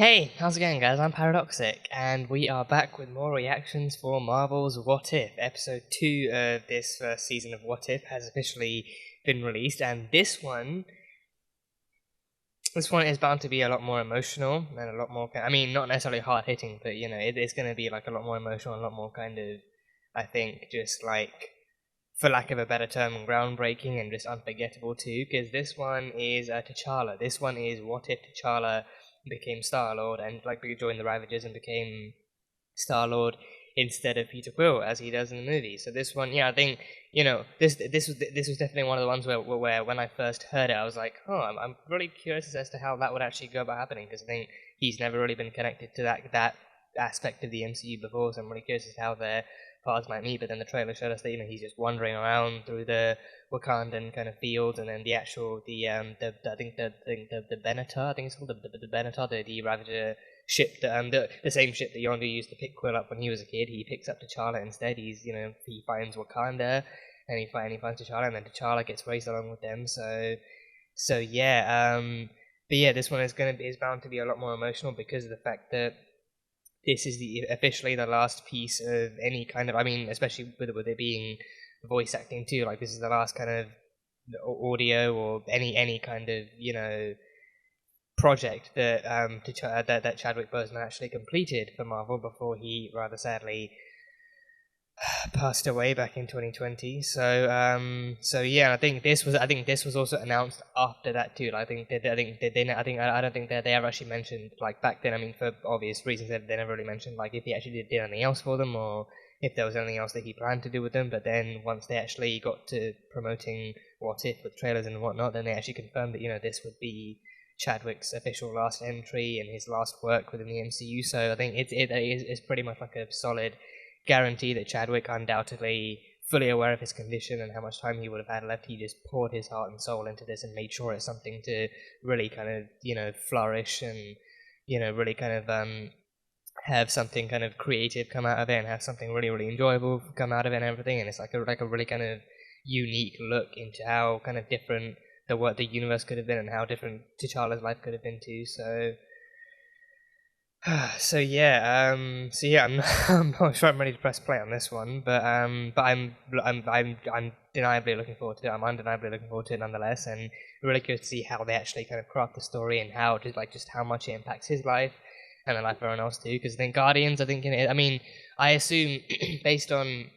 Hey, how's it going, guys? I'm Paradoxic, and we are back with more reactions for Marvel's What If. Episode 2 of this first season of What If has officially been released, and this one is bound to be a lot more emotional and a lot more. I mean, not necessarily hard hitting, but it's going to be like a lot more emotional, and a lot more kind of, I think, just like, for lack of a better term, groundbreaking and just unforgettable too. Because this one is T'Challa. This one is what if T'Challa became Star Lord and like joined the Ravagers and became Star Lord instead of Peter Quill as he does in the movie. So this one, yeah, I think this was definitely one of the ones where when I first heard it, I was like, oh, I'm really curious as to how that would actually go about happening, because I think he's never really been connected to that aspect of the MCU before. So I'm really curious as to how their paths might meet. But then the trailer showed us that he's just wandering around through the Wakandan kind of fields, and then the actual the Benatar, I think it's called the Benatar, the Ravager ship, the same ship that Yondu used to pick Quill up when he was a kid. He picks up T'Challa instead. He finds Wakanda, and he finds T'Challa, and then T'Challa gets raised along with them. So yeah, but yeah, this one is bound to be a lot more emotional because of the fact that this is officially the last piece of any kind of, I mean, especially with it being voice acting too. Like, this is the last kind of audio or any kind of project that that Chadwick Boseman actually completed for Marvel before he rather sadly passed away back in 2020. So yeah, I think this was also announced after that too. Like, I don't think that they ever actually mentioned, like, back then. I mean, for obvious reasons, they never really mentioned like if he actually did anything else for them, or if there was anything else that he planned to do with them. But then once they actually got to promoting What If with trailers and whatnot, then they actually confirmed that this would be Chadwick's official last entry and his last work within the MCU. So I think it's pretty much like a solid guarantee that Chadwick, undoubtedly fully aware of his condition and how much time he would have had left, he just poured his heart and soul into this and made sure it's something to really kind of flourish and really kind of have something kind of creative come out of it and have something really really enjoyable come out of it and everything. And it's like a really kind of unique look into how kind of different the universe could have been and how different T'Challa's life could have been too. So yeah, I'm not sure I'm ready to press play on this one, but I'm undeniably looking forward to it. I'm undeniably looking forward to it nonetheless, and really curious to see how they actually kind of craft the story and how just how much it impacts his life and the life of everyone else too. Because then Guardians, I think, I mean, I assume based on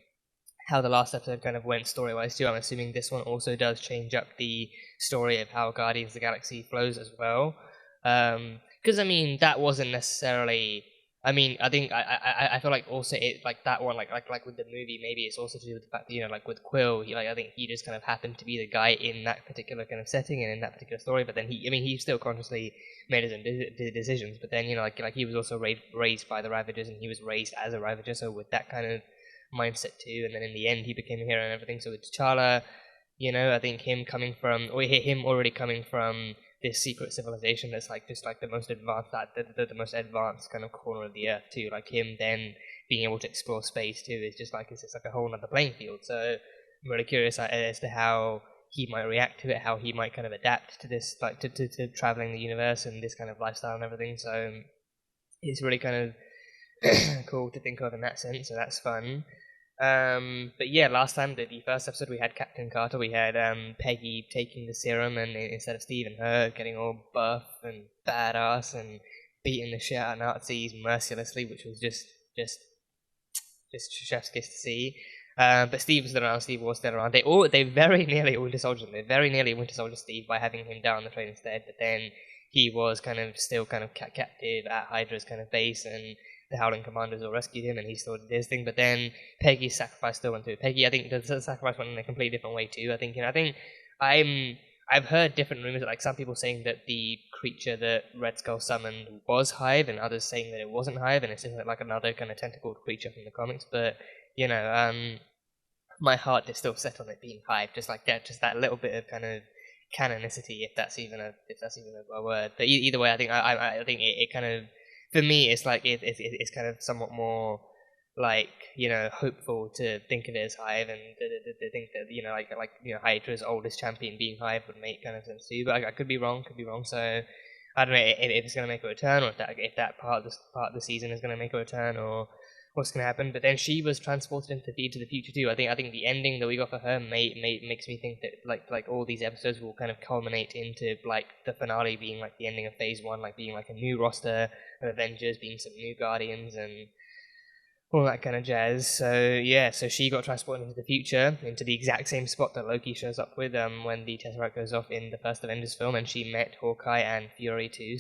how the last episode kind of went story-wise too, I'm assuming this one also does change up the story of how Guardians of the Galaxy flows as well. Because I mean, that wasn't necessarily. I mean, I think I feel like also it, like that one, like with the movie, maybe it's also to do with the fact that like with Quill, I think he just kind of happened to be the guy in that particular kind of setting and in that particular story. But then he still consciously made his own decisions. But then like he was also raised by the Ravagers, and he was raised as a Ravager, so with that kind of mindset too. And then in the end, he became a hero and everything. So with T'Challa, I think him already coming from this secret civilization that's like just like the most advanced, the most advanced kind of corner of the earth too. Like, him then being able to explore space too is just like it's just like a whole other playing field. So I'm really curious as to how he might react to it, how he might kind of adapt to this, like to traveling the universe and this kind of lifestyle and everything. So it's really kind of cool to think of in that sense. So that's fun. But yeah, last time, the first episode, we had Captain Carter, we had Peggy taking the serum, and instead of Steve and her getting all buff and badass and beating the shit out of Nazis mercilessly, which was just chef's kiss to see. But Steve was still around. They very nearly Winter Soldier. They very nearly Winter Soldier Steve by having him down the train instead. But then he was still kind of captive at Hydra's kind of base, and the Howling Commandos all rescued him, and he still did his thing. But then Peggy's sacrifice still went through. Peggy, I think the sacrifice went in a completely different way too. I've heard different rumors, like some people saying that the creature that Red Skull summoned was Hive, and others saying that it wasn't Hive, and it's just like another kind of tentacled creature from the comics. But my heart is still set on it being Hive, just like that, just that little bit of kind of canonicity, if that's even a word. But either way, I think it kind of, for me, it's like it's kind of somewhat more like hopeful to think of it as Hive, and to think that Hydra's oldest champion being Hive would make kind of sense too. But I could be wrong, So I don't know if it's going to make a return, or if that part of the season is going to make a return, or what's going to happen. But then she was transported into the future too. I think the ending that we got for her makes me think that like all these episodes will kind of culminate into like the finale being like the ending of Phase 1, like being like a new roster of Avengers, being some new Guardians and all that kind of jazz. So yeah, so she got transported into the future, into the exact same spot that Loki shows up with when the Tesseract goes off in the first Avengers film, and she met Hawkeye and Fury too.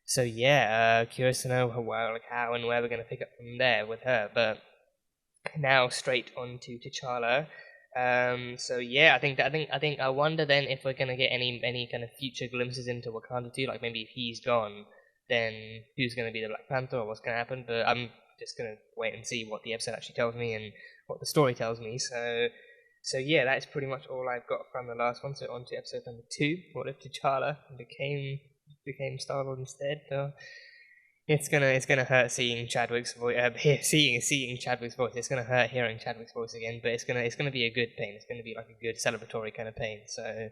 So yeah, curious to know how and where we're going to pick up from there with her. But now straight on to T'Challa. So yeah, I wonder then if we're going to get any kind of future glimpses into Wakanda too. Like maybe if he's gone, then who's going to be the Black Panther, or what's going to happen? But I'm just going to wait and see what the episode actually tells me and what the story tells me. So yeah, that's pretty much all I've got from the last one. So on to episode number 2. What if T'Challa became Star-Lord instead? So it's gonna hurt seeing Chadwick's voice. Seeing Chadwick's voice. It's gonna hurt hearing Chadwick's voice again. But it's gonna be a good pain. It's gonna be like a good celebratory kind of pain. So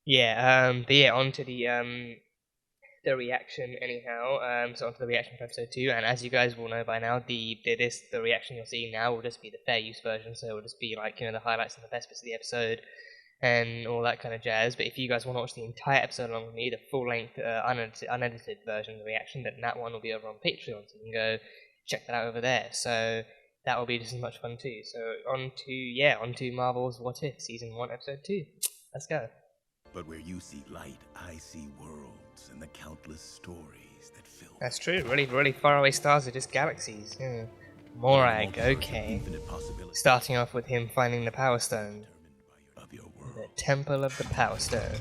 yeah. But yeah, on to the reaction anyhow. So onto the reaction for episode 2, and as you guys will know by now, the reaction you're seeing now will just be the fair use version. So it will just be like the highlights and the best bits of the episode and all that kind of jazz. But if you guys want to watch the entire episode along with me, the full-length, unedited version of the reaction, then that one will be over on Patreon, so you can go check that out over there. So that will be just as much fun too. So on to Marvel's What If, Season 1, Episode 2. Let's go. But where you see light, I see worlds and the countless stories that fill. That's true. Really, really far away stars are just galaxies. Yeah. Morag, okay. Starting off with him finding the Power Stone. The Temple of the Power Stone.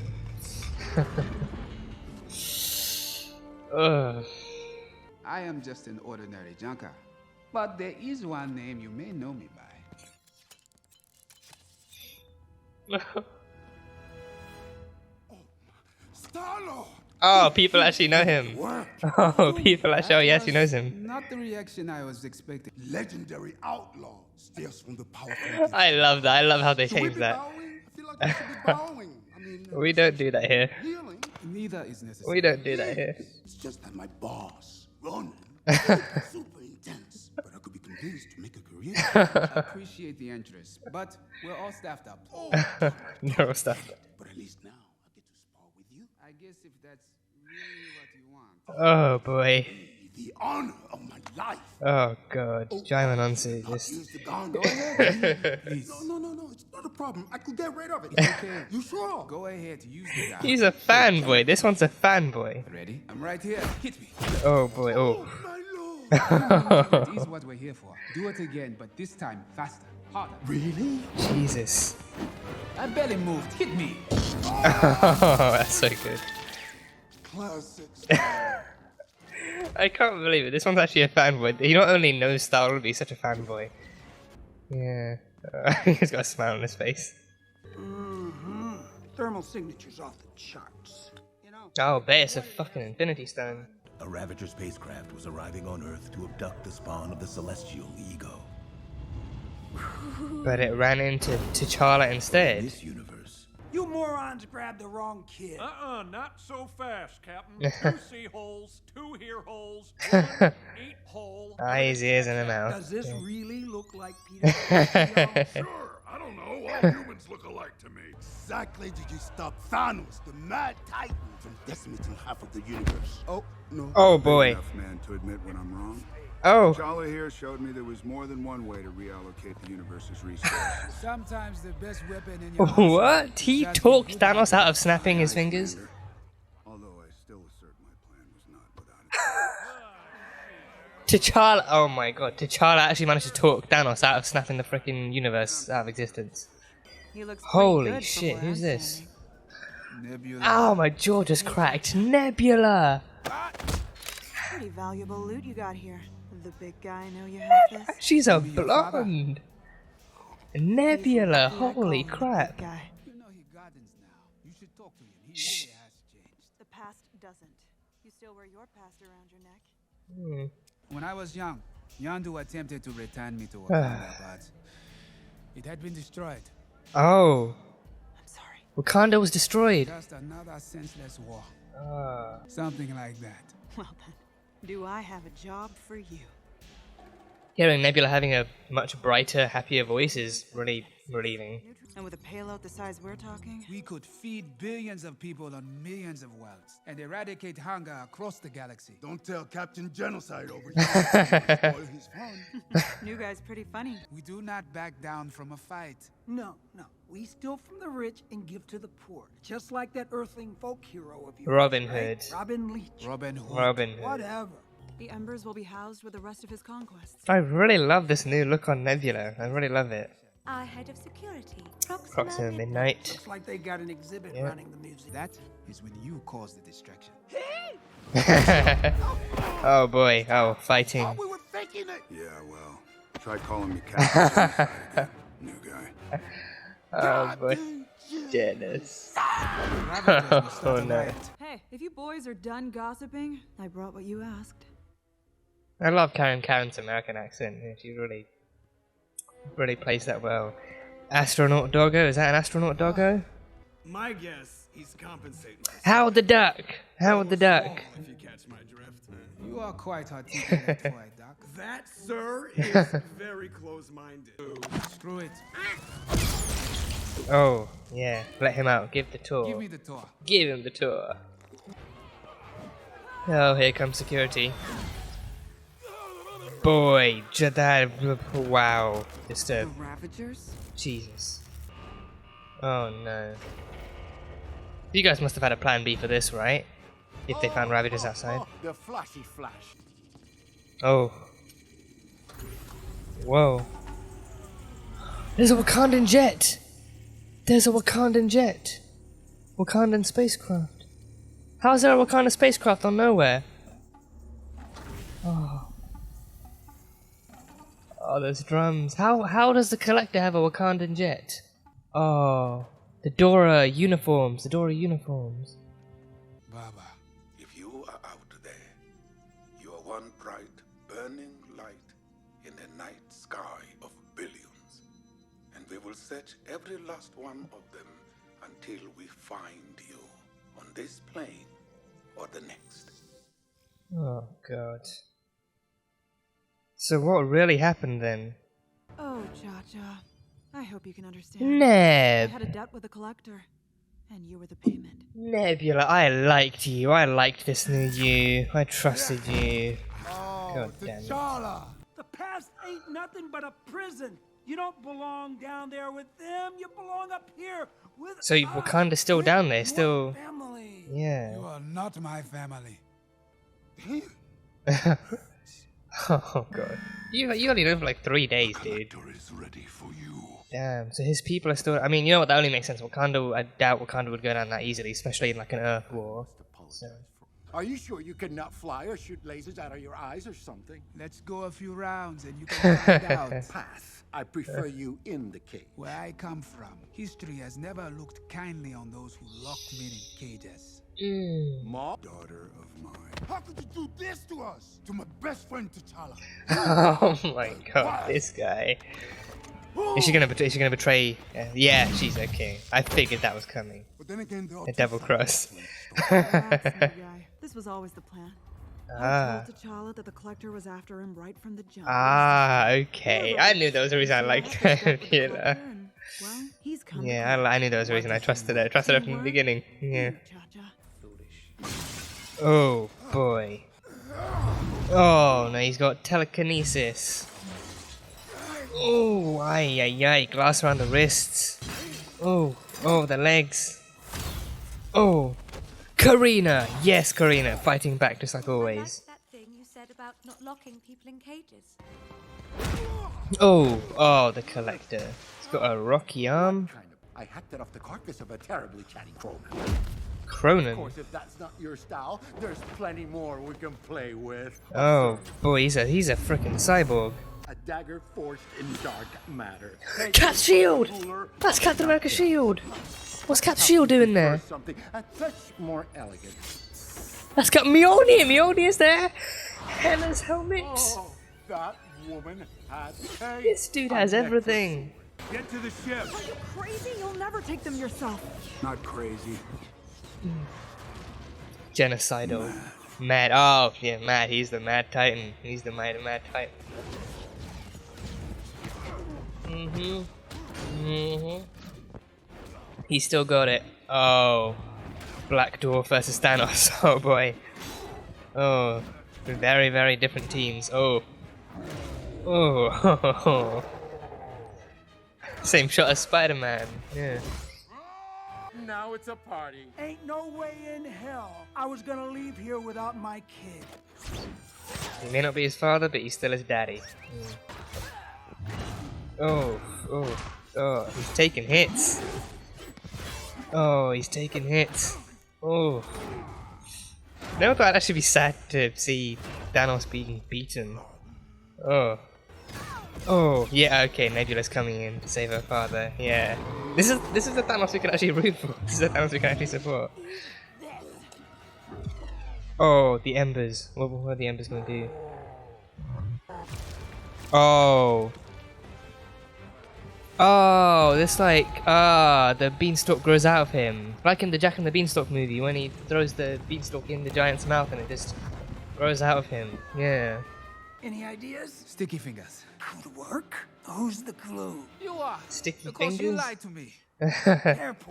Ugh. I am just an ordinary junker, but there is one name you may know me by. Star-Lord! Oh, people actually know him. Oh, people actually. Oh, yes, he knows him. Not the reaction I was expecting. Legendary outlaw steals from the powerful. I love that. I love how they changed that. I feel like I should be bowing. I mean, We don't do that here. healing. Neither is necessary. We don't do that here. It's just that my boss, Ronan, is super intense. But I could be convinced to make a career. I appreciate the interest, but we're all staffed up. Oh, No stuff. but at least now I get to spar with you. I guess if that's really what you want. Oh boy. The honor of my life. Oh god. Jaimin Onsu Not just. use the gun. Go ahead. Please. No. It's not a problem. I could get rid of it. Okay. You sure? Go ahead, use the gun. He's a fanboy. This one's a fanboy. Ready? I'm right here. Hit me. Oh boy. Oh, Oh. my lord. It is what we're here for. Do it again, but this time faster, harder. Really? Jesus. I barely moved. Hit me. Oh, that's so good. Classics. I can't believe it. This one's actually a fanboy. He not only knows Star-Lord, but he's such a fanboy. Yeah. He's got a smile on his face. Thermal signatures off the charts. You know. Oh, bet it's a fucking Infinity Stone. A Ravager spacecraft was arriving on Earth to abduct the spawn of the Celestial Ego. But it ran into T'Challa In instead. this universe, You morons grabbed the wrong kid. Not so fast, Captain. 2 sea holes, 2 ear holes, 1 8 hole. Eyes, ears, and a mouth. Does this Yeah. really look like Peter? Sure, I don't know. All humans look alike to me. Exactly did you stop Thanos, the Mad Titan, from decimating half of the universe? Oh, no. Oh boy. Enough man to admit when I'm wrong. Oh. T'Challa here showed me there was more than one way to reallocate the universe's resources. Sometimes the best weapon in your arsenal What? is He that talked you Thanos out of snapping his fingers? Although I still assert my plan was not without T'Challa. Oh my god. T'Challa actually managed to talk Thanos out of snapping the freaking universe out of existence. He looks pretty Holy good shit. from Who's where I'm this? standing. Nebula. Oh, my jaw just cracked. Nebula. Pretty valuable loot you got here. The big guy know you have this? She's a Maybe your father. blonde. He's Nebula. lucky I call Holy him the crap. big guy. You know he gardens now. You should talk to him. He Shh. really has changed. The past doesn't. You still wear your past around your neck. When I was young, Yondu attempted to return me to Wakanda, but it had been destroyed. Oh. I'm sorry. Wakanda was destroyed. Just another senseless war. Ah. Something like that. Well then, do I have a job for you? Hearing Nebula having a much brighter, happier voice is really relieving. And with a payload the size we're talking, We could feed billions of people on millions of worlds and eradicate hunger across the galaxy. Don't tell Captain Genocide over here. Spoil his fun. new guy's pretty funny. We do not back down from a fight. No, no. We steal from the rich and give to the poor. Just like that Earthling folk hero of yours. Robin right? Hood. Robin Leach. Robin Hood. Robin Hood. Whatever. The embers will be housed with the rest of his conquests. I really love this new look on Nebula. I really love it. Our head of security, Proxima Midnight. Looks like they got an exhibit Yeah. running the museum. That is when you cause the distraction. Oh boy. Oh, fighting. Oh, we were faking it. Yeah, well, try calling me Captain Genocide again, new guy. Oh boy. Jealous. Ravagers will start Oh a no. riot. Hey, if you boys are done gossiping, I brought what you asked. I love Karen's American accent. Yeah, she really plays that well. Astronaut Doggo? Is that an astronaut Doggo? My guess, he's compensating. Howard the Duck! Howard the Duck! If you catch my drift. You are quite articulate for a duck. That, sir, is very close-minded. Screw it. Oh, yeah. Let him out. Give the tour. Give me the tour. Give him the tour. Oh, here comes security. Boy, that. Wow. Just a. Ravagers? Jesus. Oh no. You guys must have had a plan B for this, right? If they found Ravagers outside. The flashy flash. Oh. Whoa. There's a Wakandan jet! There's a Wakandan jet! Wakandan spacecraft. How is there a Wakandan spacecraft on nowhere? Oh. Oh, those drums. How does the Collector have a Wakandan jet? Oh. The Dora uniforms. The Dora uniforms. Baba, if you are out there, you are one bright, burning light in the night sky of billions. And we will search every last one of them until we find you on this plane or the next. Oh, God. So what really happened then? Oh, Cha-Cha. I hope you can understand. Neb! I had a debt with the Collector, and you were the payment. Nebula, I liked you. I liked this new you. I trusted you. God damn it. The past ain't nothing but a prison. You don't belong down there with them. You belong up here with So us. Wakanda's still down there, still. Family. Yeah. You are not my family. Oh god. You only live like 3 days, dude. Is ready for you. Damn. So his people are still. I mean, you know what? That only makes sense. Wakanda. I doubt Wakanda would go down that easily, especially in like an Earth war. So. Are you sure you cannot fly or shoot lasers out of your eyes or something? Let's go a few rounds and you can find out. Pass. I prefer you in the cage. Where I come from, history has never looked kindly on those who locked men in cages. Ma? Daughter of mine. How could you do this to us? To my best friend T'Challa. Oh my god, this guy. Is she gonna betray? Yeah, she's okay. I figured that was coming. But then again, A double cross. Relax, new guy. This was always the plan. Ah. I told T'Challa that the Collector was after him right from the jump. Ah, okay. I knew there was a reason I liked her. You know. And, well, he's come. Yeah, I knew there was a reason I trusted her. Trusted her from the beginning. Yeah. Cha-Cha. Oh boy. Oh no, he's got telekinesis. Oh, ay ay ay, glass around the wrists. Oh, the legs. Oh, Karina. Yes, Karina, fighting back just like always. That thing you said about not locking people in cages. Oh, the Collector. He's got a rocky arm. I hacked it off the carcass of a terribly chatty Cronin. Of Cronin. course, if that's not your style, there's plenty more we can play with. Oh boy, he's a freaking cyborg. A dagger forged in dark matter. Cat's shield! That's Captain America's shield! What's Cap's shield doing there? Something a touch more elegant. That's got Mjolnir! Mjolnir's there! Hela's helmet! Oh, that woman had taste. This dude has everything. Get to the ship. Are you crazy? You'll never take them yourself. Not crazy. Genocidal. Mad. Oh, yeah, Mad. He's the Mad Titan. He's the Mad Titan. He still got it. Oh. Black Dwarf versus Thanos. Oh boy. Oh. Very, very different teams. Oh. Oh. Same shot as Spider-Man. Yeah. Now it's a party. Ain't no way in hell I was gonna leave here without my kid. He may not be his father, but he's still his daddy. Oh. He's taking hits. Oh, he's taking hits. Oh. No, but I'd actually be sad to see Thanos being beaten. Oh. Oh, yeah, okay, Nebula's coming in to save her father, yeah. This is the Thanos we can actually root for. This is the Thanos we can actually support. Oh, the Embers. What are the Embers gonna do? Oh. Oh, this like, the beanstalk grows out of him. Like in the Jack and the Beanstalk movie, when he throws the beanstalk in the giant's mouth and it just grows out of him. Yeah. Any ideas? Sticky fingers. Could work? Who's the glue? You are. Sticky Because fingers? you lied to me.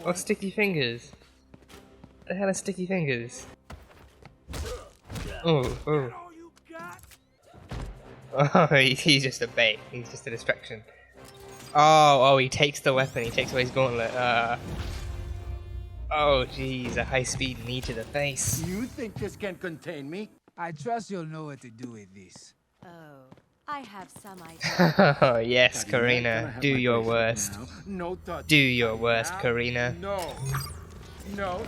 What sticky fingers? What the hell are sticky fingers? Oh. All you got? Oh, he's just a bait. He's just a distraction. Oh, he takes the weapon. He takes away his gauntlet. Oh, jeez, a high-speed knee to the face. You think this can contain me? I trust you'll know what to do with this. Oh, I have some idea. Oh, yes, Daddy, can I Karina. have Do my your bracelet worst. now? No touch. Do your worst, Karina. No. No.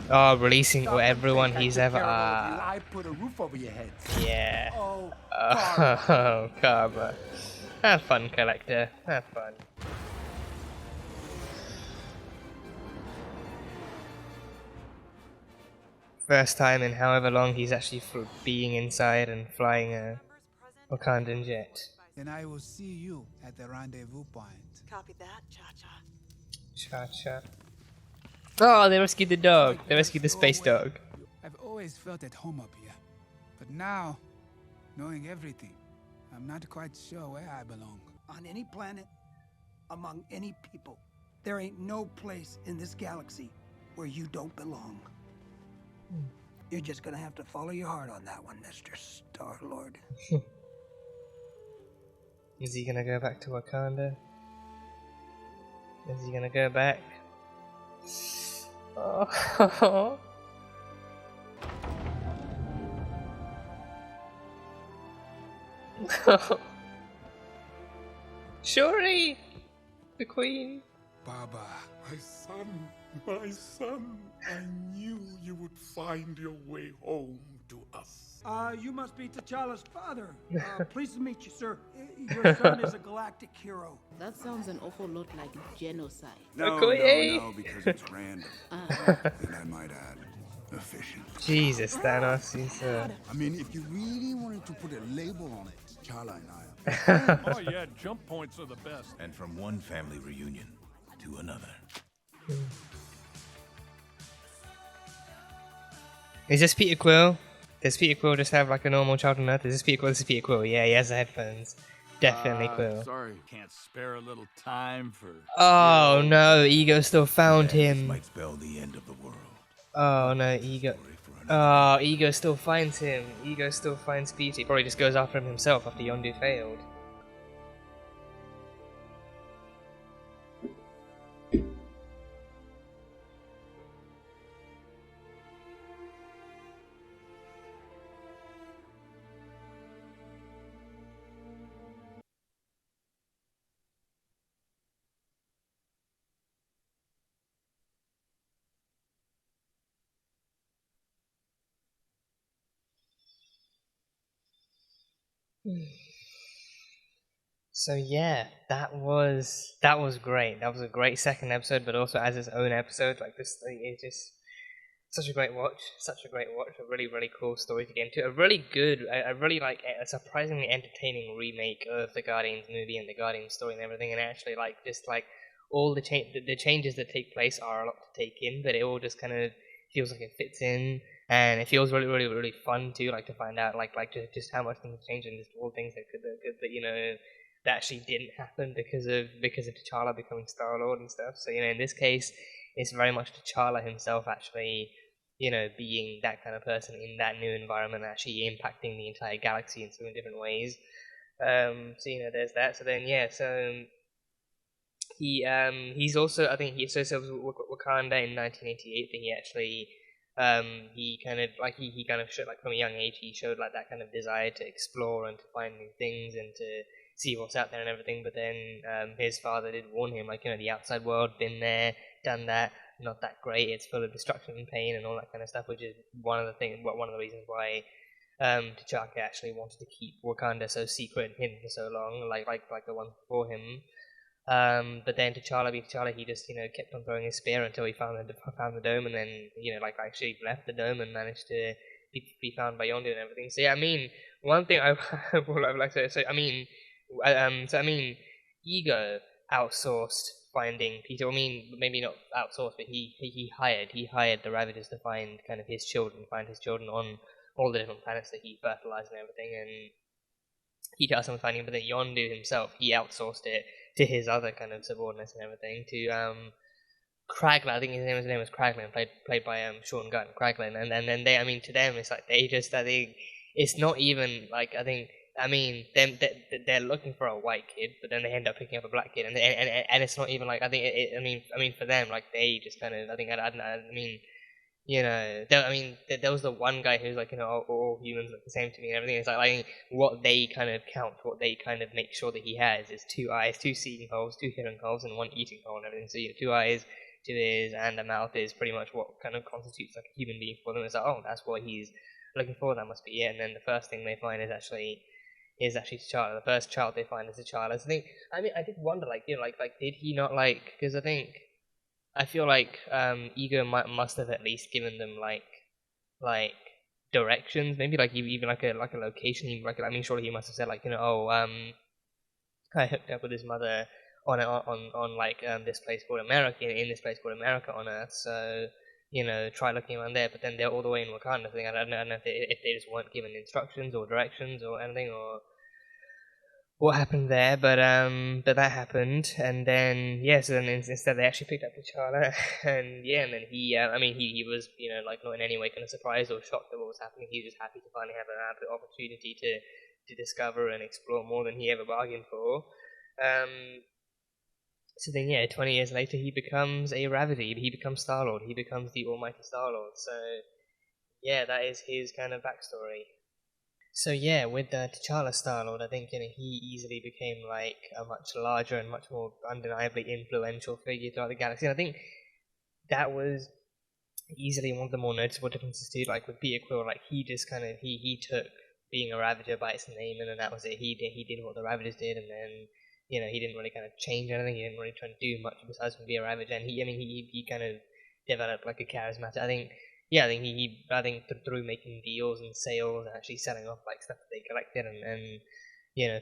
Oh, releasing everyone he's ever. I put a roof over your head. Yeah. Oh. Oh, Karma. Have fun, collector. Have fun. First time in however long he's actually being inside and flying a Wakandan jet. Then I will see you at the rendezvous point. Copy that, Cha-Cha. Cha-cha. Oh, they rescued the dog. They rescued the space dog. I've always felt at home up here. But now, knowing everything, I'm not quite sure where I belong. On any planet, among any people, there ain't no place in this galaxy where you don't belong. You're just gonna have to follow your heart on that one, Mr. Star-Lord. Is he gonna go back to Wakanda? Is he gonna go back? Oh. Shuri! The queen! Baba, my son, I knew you would find your way home to us. You must be T'Challa's father. Pleased to meet you, sir. Your son is a galactic hero. That sounds an awful lot like genocide. No, Okoye. no, because it's random. And I might add, efficient. Jesus, Thanos, he's I mean, if you really wanted to put a label on it, T'Challa and I. Oh yeah, jump points are the best. And from one family reunion to another. Is this Peter Quill? Does Peter Quill just have like a normal child on Earth? Is this Peter Quill? This is Peter Quill. Yeah, he has the headphones. Definitely Quill. Sorry, can't spare a little time for. Oh no, Ego still found him. Might spell the end of the world. Oh no, Ego. Oh, Ego still finds him. Ego still finds Peter. He probably just goes after him himself after Yondu failed. So yeah, that was great. That was a great second episode, but also as its own episode. Like this thing is just such a great watch. Such a great watch. A really, really cool story to get into. A really good, a really like a surprisingly entertaining remake of the Guardians movie and the Guardians story and everything. And actually, like just like all the changes that take place are a lot to take in, but it all just kind of feels like it fits in. and it feels really, really, really fun too, like to find out like just how much things change and just all things that that actually didn't happen because of T'Challa becoming Star-Lord and stuff. So in this case, it's very much T'Challa himself actually being that kind of person in that new environment, actually impacting the entire galaxy in so many different ways. So there's that. So then he's also, I think so Wakanda in 1988. Then he actually he kind of showed, like, from a young age, he showed like that kind of desire to explore and to find new things and to see what's out there and everything. But then his father did warn him, like, the outside world, been there, done that, not that great. It's full of destruction and pain and all that kind of stuff, which is one of the reasons why T'Chaka actually wanted to keep Wakanda so secret and hidden for so long, like the ones before him. But then T'Challa, he just kept on throwing his spear until he found the dome, and then actually left the dome and managed to be found by Yondu and everything. So yeah, I mean, one thing I would like to say, Ego outsourced finding Peter. I mean, maybe not outsourced, but he hired the Ravagers to find kind of his children on all the different planets that he fertilized and everything, and he does some finding. But then Yondu himself, he outsourced it to his other kind of subordinates and everything, to Kraglin. I think his name was Kraglin, played by Sean Gunn, Kraglin, and then they, I mean, to them it's like they just, I think it's not even like, they're looking for a white kid, but then they end up picking up a black kid, and it's not even like, I mean for them, like, they just kind of, there was the one guy who's like, all humans look the same to me and everything. It's like what they kind of count, what they kind of make sure that he has is 2 eyes, 2 seeing holes, 2 hearing holes, and 1 eating hole and everything. So 2 eyes, 2 ears, and a mouth is pretty much what kind of constitutes like a human being for them. It's like, oh, that's what he's looking for, that must be it. And then the first thing they find is actually T'Challa. The first child they find is T'Challa. So I did wonder, did he not, because I feel like Ego must have at least given them like directions, maybe even like a location. Surely he must have said I hooked up with his mother on this place called America, in this place called America on Earth. So try looking around there. But then they're all the way in Wakanda. I don't know if they just weren't given instructions or directions or anything, or what happened there, but that happened, and then so then instead they actually picked up T'Challa, and then he was not in any way kind of surprised or shocked at what was happening. He was just happy to finally have an opportunity to discover and explore more than he ever bargained for. So then 20 years later he becomes a Ravager. He becomes Star-Lord. He becomes the almighty Star-Lord. So that is his kind of backstory. So with T'Challa Star-Lord, I think he easily became like a much larger and much more undeniably influential figure throughout the galaxy. And I think that was easily one of the more noticeable differences too. Like with Peter Quill, like he just kind of he took being a Ravager by its name, and then that was it. He did what the Ravagers did, and then he didn't really kind of change anything. He didn't really try to do much besides be a Ravager. And he kind of developed like a charismatic. I think through making deals and sales and actually selling off like stuff that they collected and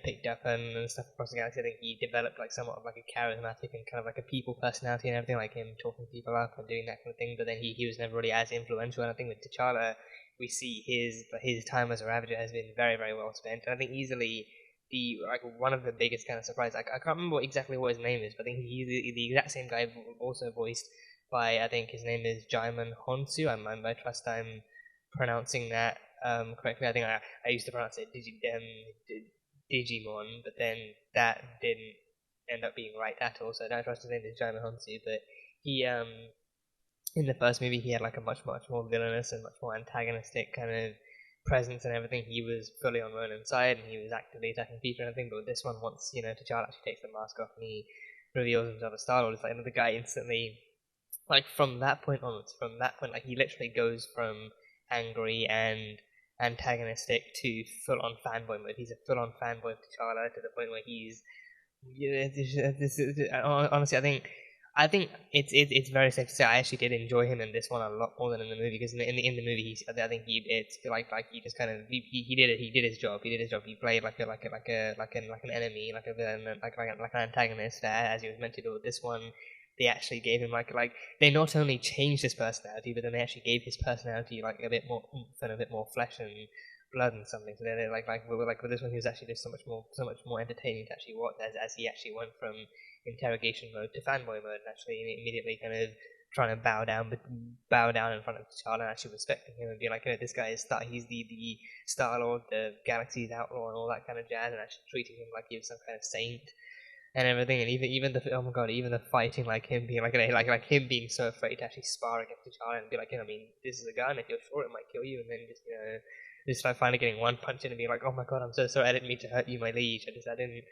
picked up and stuff across the galaxy, I think he developed like somewhat of like a charismatic and kind of like a people personality and everything, like him talking people up and doing that kind of thing. But then he was never really as influential. And I think with T'Challa, we see his time as a Ravager has been very, very well spent. And I think easily one of the biggest kind of surprises, I can't remember exactly what his name is, but I think he's the exact same guy also voiced by, I think his name is Jaimon Honsu. I trust I'm pronouncing that correctly. I think I used to pronounce it Digimon, but then that didn't end up being right at all. So I don't trust his name is Jaimon Honsu. But he in the first movie he had like a much more villainous and much more antagonistic kind of presence and everything. He was fully on Ronan's side and he was actively attacking Peter and everything. But with this one, once T'Challa actually takes the mask off and he reveals himself as Star-Lord, it's like the guy instantly, like from that point onwards, like he literally goes from angry and antagonistic to full-on fanboy mode. He's a full-on fanboy of T'Challa to the point where he's honestly, I think it's very safe to say I actually did enjoy him in this one a lot more than in the movie, because in the movie I think it's like he just kind of he did his job. He played like an enemy, like a villain, like an antagonist, as he was meant to do. With this one, they actually gave him like they not only changed his personality, but then they actually gave his personality like a bit more oomph and a bit more flesh and blood and something. So they with this one, he was actually just so much more entertaining to actually watch as he actually went from interrogation mode to fanboy mode, and actually immediately kind of trying to bow down in front of T'Challa and actually respecting him and be like, this guy is he's the Star Lord, the galaxy's outlaw, and all that kind of jazz, and actually treating him like he was some kind of saint and everything. And even the oh my god, even the fighting, like him being like him being so afraid to actually spar against T'Challa and be like, this is a gun. If you're sure it might kill you, and then just like finally getting one punch in and being like, oh my god, I'm so sorry, I didn't mean to hurt you, my liege. I didn't.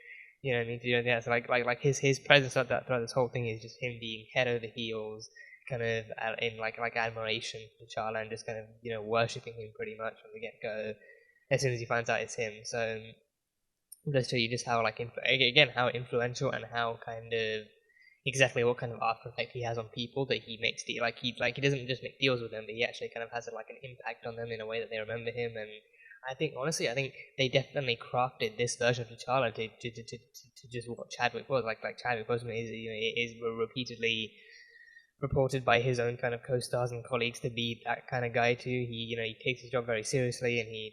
Mean to do that. So like his presence throughout this whole thing is just him being head over heels, kind of in like admiration for T'Challa, and just kind of worshipping him pretty much from the get go. As soon as he finds out it's him, so it does show you just how how influential and how kind of exactly what kind of after effect he has on people, that he makes he doesn't just make deals with them, but he actually kind of has like an impact on them in a way that they remember him. And I think they definitely crafted this version of T'Challa to just what Chadwick was like Chadwick Boseman is repeatedly reported by his own kind of co-stars and colleagues to be that kind of guy too. He takes his job very seriously, and he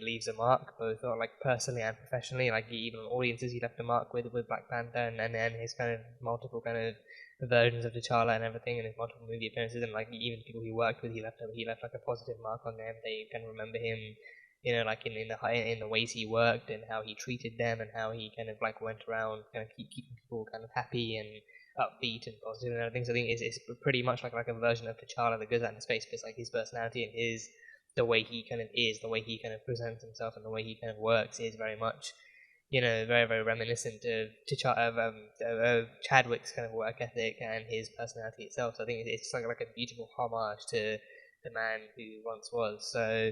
leaves a mark both personally and professionally. Even audiences, he left a mark with Black Panther, and then his kind of multiple kind of versions of T'Challa and everything, and his multiple movie appearances, and even people he worked with, he left like a positive mark on them. They can remember him, in the ways he worked and how he treated them, and how he kind of went around kind of keeping people kind of happy and upbeat and positive and everything. So I think it's pretty much like a version of T'Challa that goes out into space, but it's like his personality and the way he kind of is, the way he kind of presents himself, and the way he kind of works is very much, very, very reminiscent of Chadwick's kind of work ethic and his personality itself. So I think it's like a beautiful homage to the man who once was. So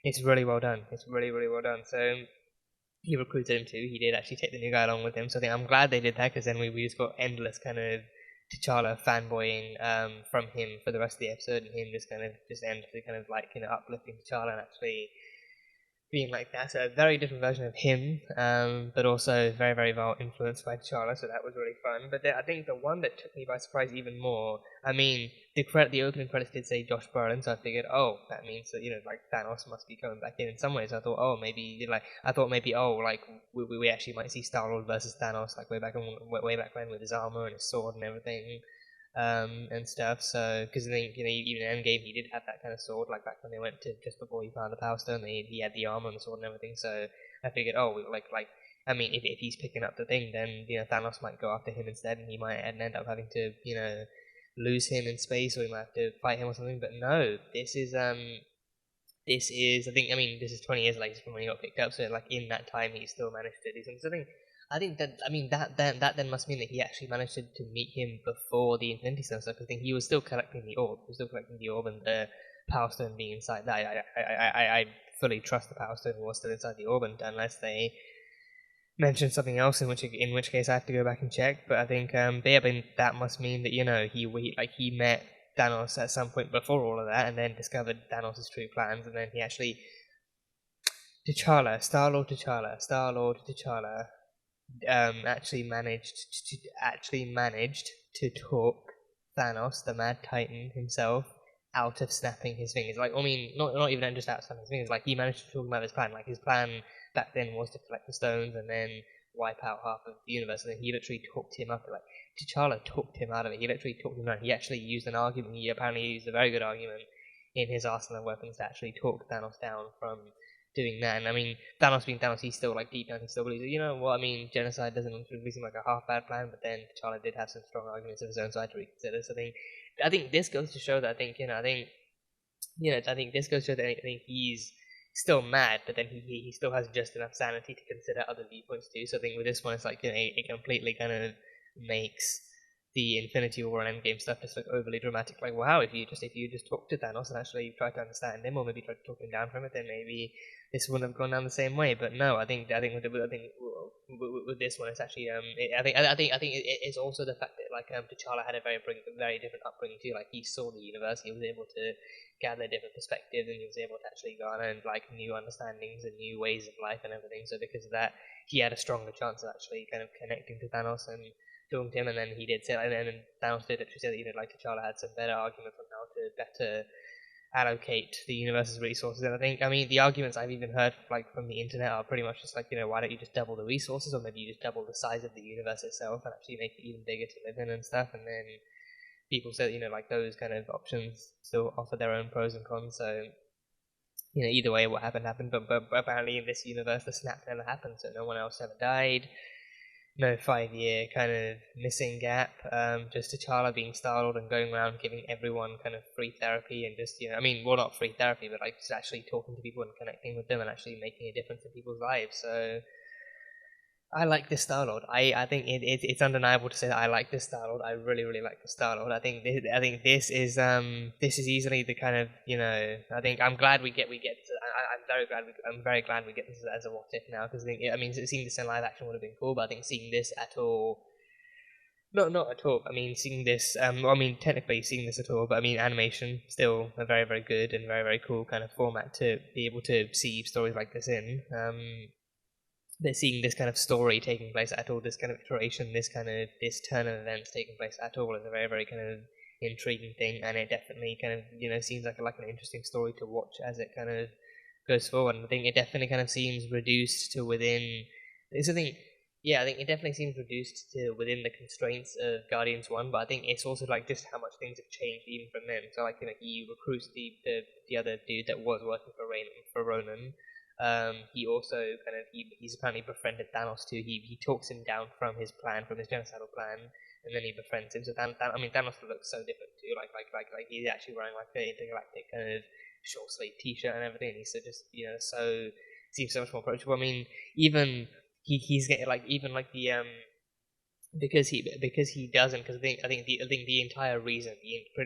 it's really well done. It's really, really well done. So he recruited him too. He did actually take the new guy along with him. So I think I'm glad they did that, because then we just got endless kind of T'Challa fanboying from him for the rest of the episode, and him just endlessly kind of uplifting T'Challa and actually being like that. So a very different version of him, but also very, very well influenced by T'Challa, so that was really fun. But I think the one that took me by surprise even more, the opening credits did say Josh Brolin, so I figured, that means that, Thanos must be coming back in some ways. I thought, maybe we actually might see Star-Lord versus Thanos, way back when with his armor and his sword and everything. And stuff. So, because I think even in Endgame he did have that kind of sword, back when they went to just before he found the Power Stone, he had the armor and the sword and everything. So I figured, if he's picking up the thing, then Thanos might go after him instead, and he might end up having to lose him in space, or he might have to fight him or something. But no, this is 20 years later from when he got picked up. So in that time he still managed to do something. So I think that then must mean that he actually managed to meet him before the Infinity Stone stuff. I think he was still collecting the orb. And the Power Stone being inside that. I fully trust the Power Stone was still inside the orb, unless they mention something else, in which case I have to go back and check. But I think that must mean that he met Thanos at some point before all of that, and then discovered Thanos' true plans, and then he actually Star-Lord T'Challa actually managed to talk Thanos, the Mad Titan himself, out of snapping his fingers. Not even just out of snapping his fingers. He managed to talk about his plan. His plan back then was to collect the stones and then wipe out half of the universe. And then he literally talked him up. T'Challa talked him out of it. He literally talked him out. He actually used an argument. He apparently used a very good argument in his arsenal of weapons to actually talk Thanos down from doing that. And Thanos being Thanos, he's still deep down, he still believes, genocide doesn't really seem like a half-bad plan, but then T'Challa did have some strong arguments of his own, so I had to reconsider. So I think this goes to show that I think this goes to show that I think he's still mad, but then he still has just enough sanity to consider other viewpoints too. So I think with this one, it's it completely kind of makes the Infinity War and Endgame stuff just overly dramatic. Wow, if you just talk to Thanos and actually try to understand him, or maybe try to talk him down from it, then maybe this wouldn't have gone down the same way. But no, I think with this one, it's actually I think it's also the fact that T'Challa had a very different upbringing too. He saw the universe, he was able to gather different perspectives, and he was able to actually garner new understandings and new ways of life and everything. So because of that, he had a stronger chance of actually kind of connecting to Thanos and talking to him, and then he did say, and then Thanos did actually say that, you know, like T'Challa had some better arguments on how to better allocate the universe's resources. And I think, I mean, the arguments I've even heard like from the internet are pretty much just like, you know, why don't you just double the resources, or maybe you just double the size of the universe itself and actually make it even bigger to live in and stuff. And then people say, you know, like those kind of options still offer their own pros and cons. So, you know, either way, what happened happened. But apparently in this universe, the snap never happened, so no one else ever died. No 5-year kind of missing gap. Just T'Challa being Star-Lord and going around giving everyone kind of free therapy and just, you know, I mean, well, not free therapy, but like just actually talking to people and connecting with them and actually making a difference in people's lives. So I like this Star-Lord. I think it's undeniable to say that I like this Star-Lord. I really, really like the Star-Lord. I think this is easily the kind of, you know, I think I'm glad we get to, I'm very glad we get this as a what if now, because I mean, seeing this in live action would have been cool, but I think seeing this at all, not at all. I mean, seeing this, well, I mean, technically seeing this at all, but I mean, animation still a very, very good and very, very cool kind of format to be able to see stories like this in. But seeing this kind of story taking place at all, this kind of iteration, this turn of events taking place at all is a very, very kind of intriguing thing, and it definitely kind of, you know, seems like an interesting story to watch as it kind of goes forward. And I think it definitely kind of seems reduced to within. It's a thing. Yeah, I think it definitely seems reduced to within the constraints of Guardians 1, but I think it's also like just how much things have changed even from then. So like, you know, he recruits the other dude that was working for Ronan. He also kind of he's apparently befriended Thanos too. He talks him down from his genocidal plan, and then he befriends him. So Thanos looks so different too. Like he's actually wearing like an intergalactic kind of short sleeve T-shirt and everything. And he's so just, you know, so seems so much more approachable. I mean, even he's getting like even like the because he doesn't, because I think the entire reason,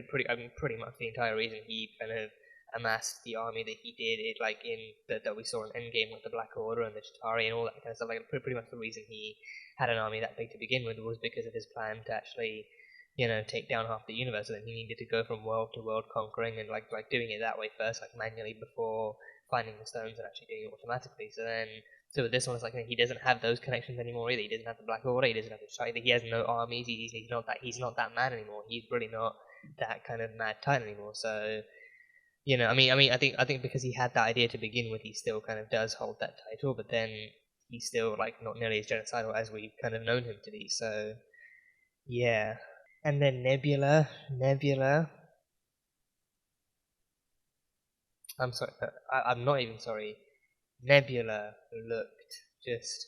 pretty much the entire reason he kind of amassed the army that he did, it like in that we saw in Endgame with the Black Order and the Chitauri and all that kind of stuff, like pretty much the reason he had an army that big to begin with was because of his plan to actually, you know, take down half the universe. And then he needed to go from world to world conquering and like doing it that way first, like manually, before finding the stones and actually doing it automatically. So with this one, it's like he doesn't have those connections anymore either. He doesn't have the Black Order. He doesn't have the Chitauri. He has no armies. He's not that mad anymore. He's really not that kind of mad titan anymore. So, you know, I mean, I think because he had that idea to begin with, he still kind of does hold that title, but then he's still like not nearly as genocidal as we've kind of known him to be. So, yeah. And then Nebula. I'm sorry. I'm not even sorry. Nebula looked just.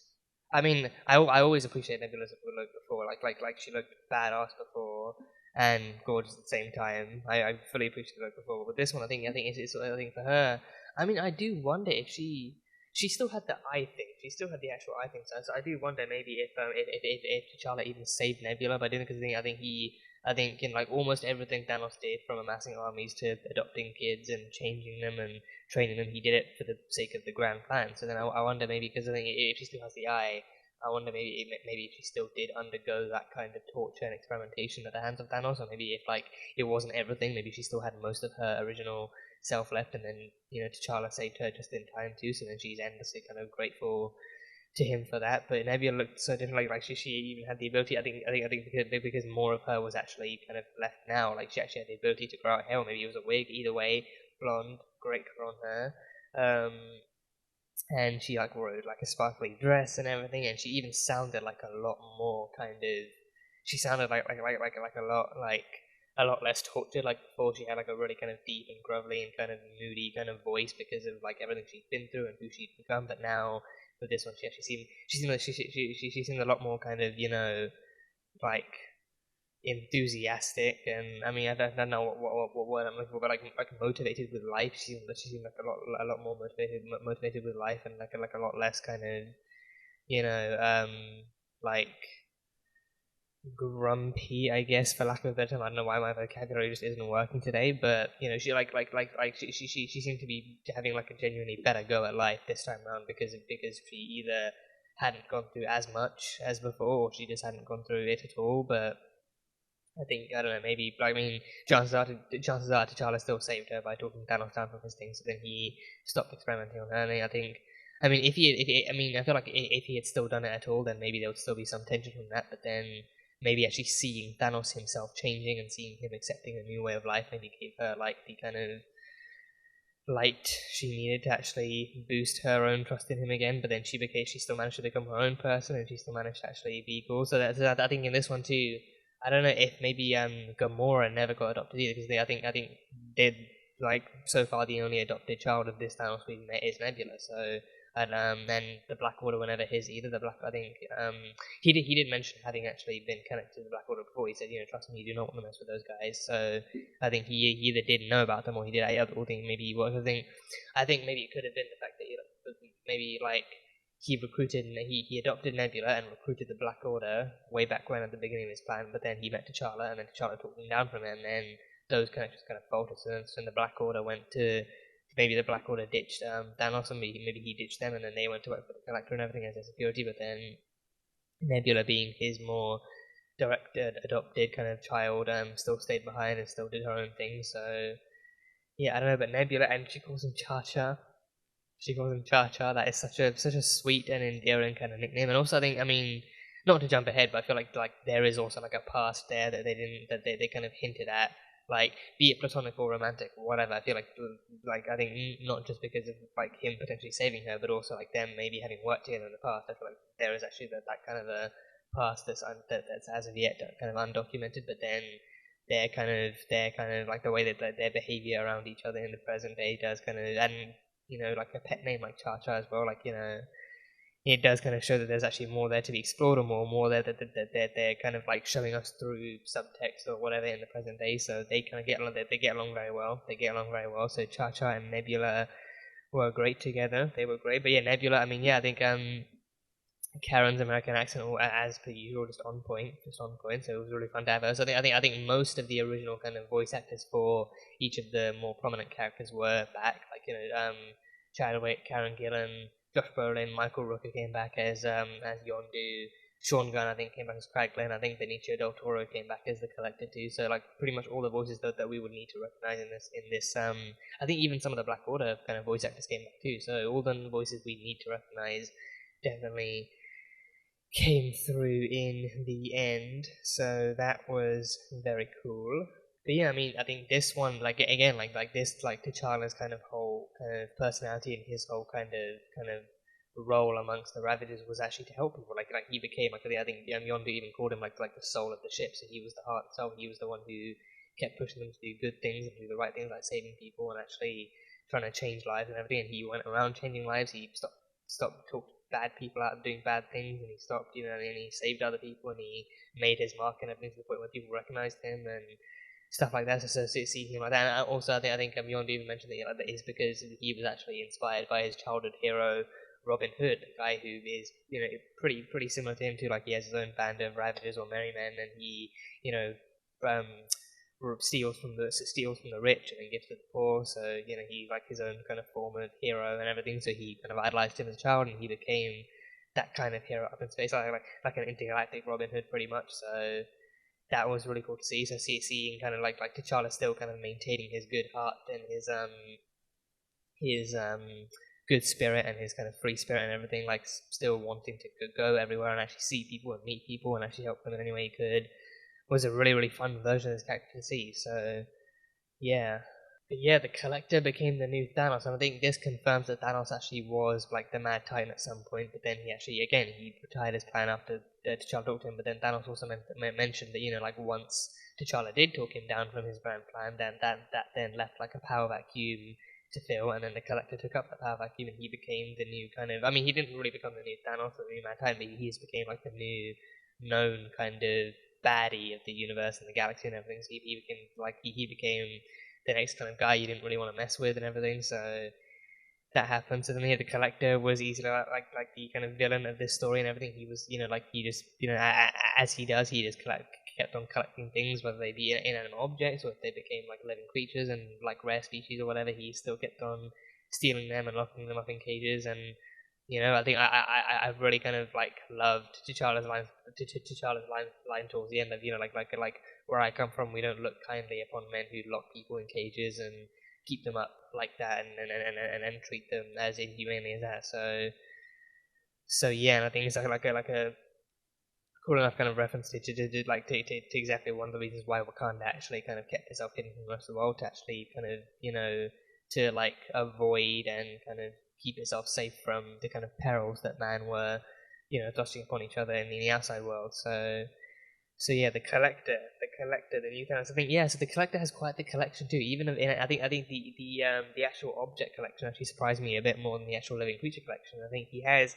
I mean, I always appreciate Nebula's look before. Like she looked badass before and gorgeous at the same time. I fully appreciate the look before, but this one I think it's I think for her. I mean, I do wonder if she still had the eye thing. She still had the actual eye thing. So I do wonder maybe if T'Challa even saved Nebula by doing it, because I think in like almost everything Thanos did, from amassing armies to adopting kids and changing them and training them, he did it for the sake of the grand plan. So then I wonder maybe, because I think if she still has the eye, I wonder maybe if she still did undergo that kind of torture and experimentation at the hands of Thanos, or maybe if like it wasn't everything, maybe she still had most of her original self left, and then, you know, T'Challa saved her just in time too. So then she's endlessly kind of grateful to him for that. But Nebula looked so different. Like she even had the ability. I think because more of her was actually kind of left now. Like she actually had the ability to grow out hair, or maybe it was a wig. Either way, blonde, great color on her. And she like wore like a sparkly dress and everything, and she even sounded like a lot more kind of. She sounded like a lot less tortured. Like before, she had like a really kind of deep and grumbly and kind of moody kind of voice because of like everything she'd been through and who she'd become. But now with this one, she seemed a lot more kind of, you know, like enthusiastic, and I mean, I don't know what word I'm looking for, but like motivated with life. She seemed like a lot more motivated with life, and like a lot less kind of, you know, like grumpy, I guess, for lack of a better term. I don't know why my vocabulary just isn't working today, but you know, she she seemed to be having like a genuinely better go at life this time around, because she either hadn't gone through as much as before, or she just hadn't gone through it at all. But I think, I don't know, maybe, I mean, chances are T'Challa still saved her by talking Thanos down from his thing, so then he stopped experimenting on her. And I think, I mean, I feel like if he had still done it at all, then maybe there would still be some tension from that. But then maybe actually seeing Thanos himself changing and seeing him accepting a new way of life maybe gave her like the kind of light she needed to actually boost her own trust in him again. But then she still managed to become her own person, and she still managed to actually be cool. So that I think in this one too, I don't know if maybe Gamora never got adopted either, because I think they like so far the only adopted child of this Thanos we've met is Nebula. So and then the Black Order were never his either. I think he did mention having actually been connected to the Black Order before. He said, trust me, you do not want to mess with those guys. So I think he either didn't know about them or he did. I think maybe he was. I think maybe it could have been the fact that maybe like he recruited and he adopted Nebula and recruited the Black Order way back when at the beginning of his plan. But then he met T'Challa, and then T'Challa took them down from him, and then those connections kind of faltered. So then the Black Order went to. Maybe the Black Order ditched Thanos, and maybe he ditched them, and then they went to work for the Collector and everything as their security. But then Nebula, being his more directed, adopted kind of child, still stayed behind and still did her own thing. So yeah, I don't know. But Nebula, and she calls him Cha-Cha. She calls him Cha-Cha. That is such a sweet and endearing kind of nickname. And also, I mean, not to jump ahead, but I feel like there is also like a past there that they kind of hinted at. Like, be it platonic or romantic or whatever, I feel like I think not just because of like him potentially saving her, but also like them maybe having worked together in the past. I feel like there is actually that kind of a past that's as of yet kind of undocumented. But then their kind of like the way that their behavior around each other in the present day does kind of, and like a pet name like Cha-Cha as well, like it does kind of show that there's actually more there to be explored, or more there that they're kind of like showing us through subtext or whatever in the present day. So they kind of get along very well. So Cha-Cha and Nebula were great together. They were great. But yeah, Nebula, I mean, yeah, I think Karen's American accent, as per usual, just on point. So it was really fun to have her. So I think most of the original kind of voice actors for each of the more prominent characters were back. Like Chadwick, Karen Gillan, Josh Brolin, Michael Rooker came back as Yondu. Sean Gunn, I think, came back as Kraglin. I think Benicio del Toro came back as the Collector too. So like pretty much all the voices that we would need to recognize in this. I think even some of the Black Order kind of voice actors came back too. So all the voices we need to recognize definitely came through in the end. So that was very cool. But yeah, I mean, I think this one, like again, like this, like T'Challa's kind of whole kind of personality and his whole kind of role amongst the Ravagers was actually to help people. Like he became like, I think Yondu even called him like the soul of the ship. So he was the heart itself. He was the one who kept pushing them to do good things and do the right things, like saving people and actually trying to change lives and everything. And he went around changing lives. He stopped talking bad people out of doing bad things, and he stopped, and he saved other people, and he made his mark and everything to the point where people recognized him and stuff like that. So seeing him like that. And also, I think Yondu even mentioned that that is because he was actually inspired by his childhood hero Robin Hood, a guy who is pretty similar to him too. Like he has his own band of Ravagers or Merry Men, and he steals from the rich and then gives to the poor. So he's like his own kind of former hero and everything. So he kind of idolized him as a child, and he became that kind of hero up in space, like an intergalactic Robin Hood, pretty much. So that was really cool to see. So seeing kind of like T'Challa still kind of maintaining his good heart and his good spirit and his kind of free spirit and everything, like still wanting to go everywhere and actually see people and meet people and actually help them in any way he could, was a really, really fun version of this character to see. So yeah. But yeah, the Collector became the new Thanos, and I think this confirms that Thanos actually was like the Mad Titan at some point, but then he retired his plan after T'Challa talked to him. But then Thanos also mentioned that like once T'Challa did talk him down from his grand plan, then that then left like a power vacuum to fill, and then the Collector took up that power vacuum, and he became the new kind of, I mean, he didn't really become the new Thanos or the new Mad Titan, but he just became like the new known kind of baddie of the universe and the galaxy and everything. So he became the next kind of guy you didn't really want to mess with and everything. So that happened. So then the Collector was easily like the kind of villain of this story and everything. He was he just as he does, he just kept on collecting things, whether they be inanimate objects or if they became like living creatures and like rare species or whatever. He still kept on stealing them and locking them up in cages. And I think I've really kind of like loved T'Challa's line towards the end of like where I come from, we don't look kindly upon men who lock people in cages and keep them up like that and treat them as inhumanely as that. So yeah, and I think it's like a cool enough kind of reference to exactly one of the reasons why Wakanda actually kind of kept itself hidden from the rest of the world, to actually kind of, to like avoid and kind of keep itself safe from the kind of perils that man were, thrusting upon each other in the outside world. So yeah, the collector, the new Thanos. I think so the collector has quite the collection too. Even I think the actual object collection actually surprised me a bit more than the actual living creature collection. I think he has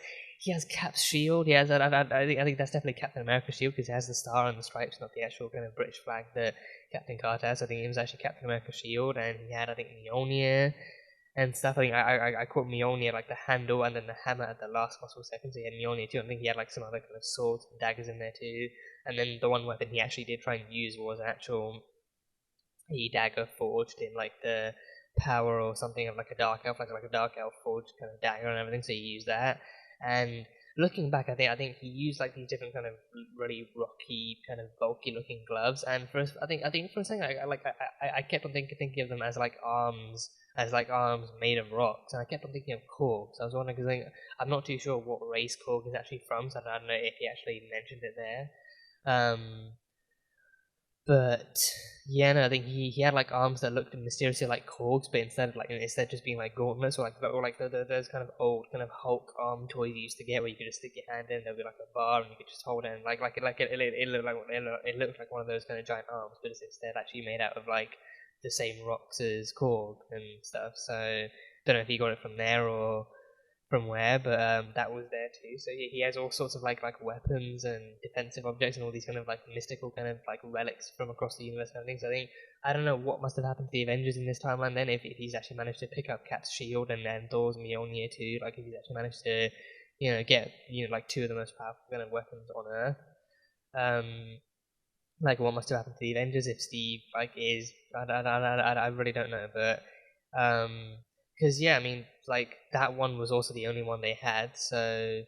Cap's shield. He has I think that's definitely Captain America's shield, because it has the star and the stripes, not the actual kind of British flag that Captain Carter has. I think it was actually Captain America's shield, and he had, I think, Mjolnir and stuff. I think I caught Mjolnir, like the handle and then the hammer at the last possible second. So he had Mjolnir too. I think he had like some other kind of swords and daggers in there too. And then the one weapon he actually did try and use was an actual dagger forged in like the power or something of like a dark elf, like a dark elf forged kind of dagger and everything. So he used that. And looking back, I think he used like these different kind of really rocky, kind of bulky looking gloves. And for I think for a second, I kept on thinking of them as like arms made of rocks, and I kept on thinking of Korgs. I was wondering, because I'm not too sure what race Korg is actually from, so I don't know if he actually mentioned it there. But yeah, no, I think he had like arms that looked mysteriously like Korgs, but instead of just being like gauntlets, or like those kind of old kind of Hulk arm toys you used to get, where you could just stick your hand in, there'd be like a bar, and you could just hold it, and it looked like one of those kind of giant arms, but it's instead actually made out of like the same rocks as Korg and stuff. So don't know if he got it from there or from where, but that was there too. So he has all sorts of like weapons and defensive objects and all these kind of like mystical kind of like relics from across the universe and things. So I don't know what must have happened to the Avengers in this timeline then, if he's actually managed to pick up Cap's shield and then Thor's Mjolnir too, like if he's actually managed to get like two of the most powerful kind of weapons on Earth. Like what must have happened to the Avengers if Steve like is I really don't know, but because I mean, like that one was also the only one they had, so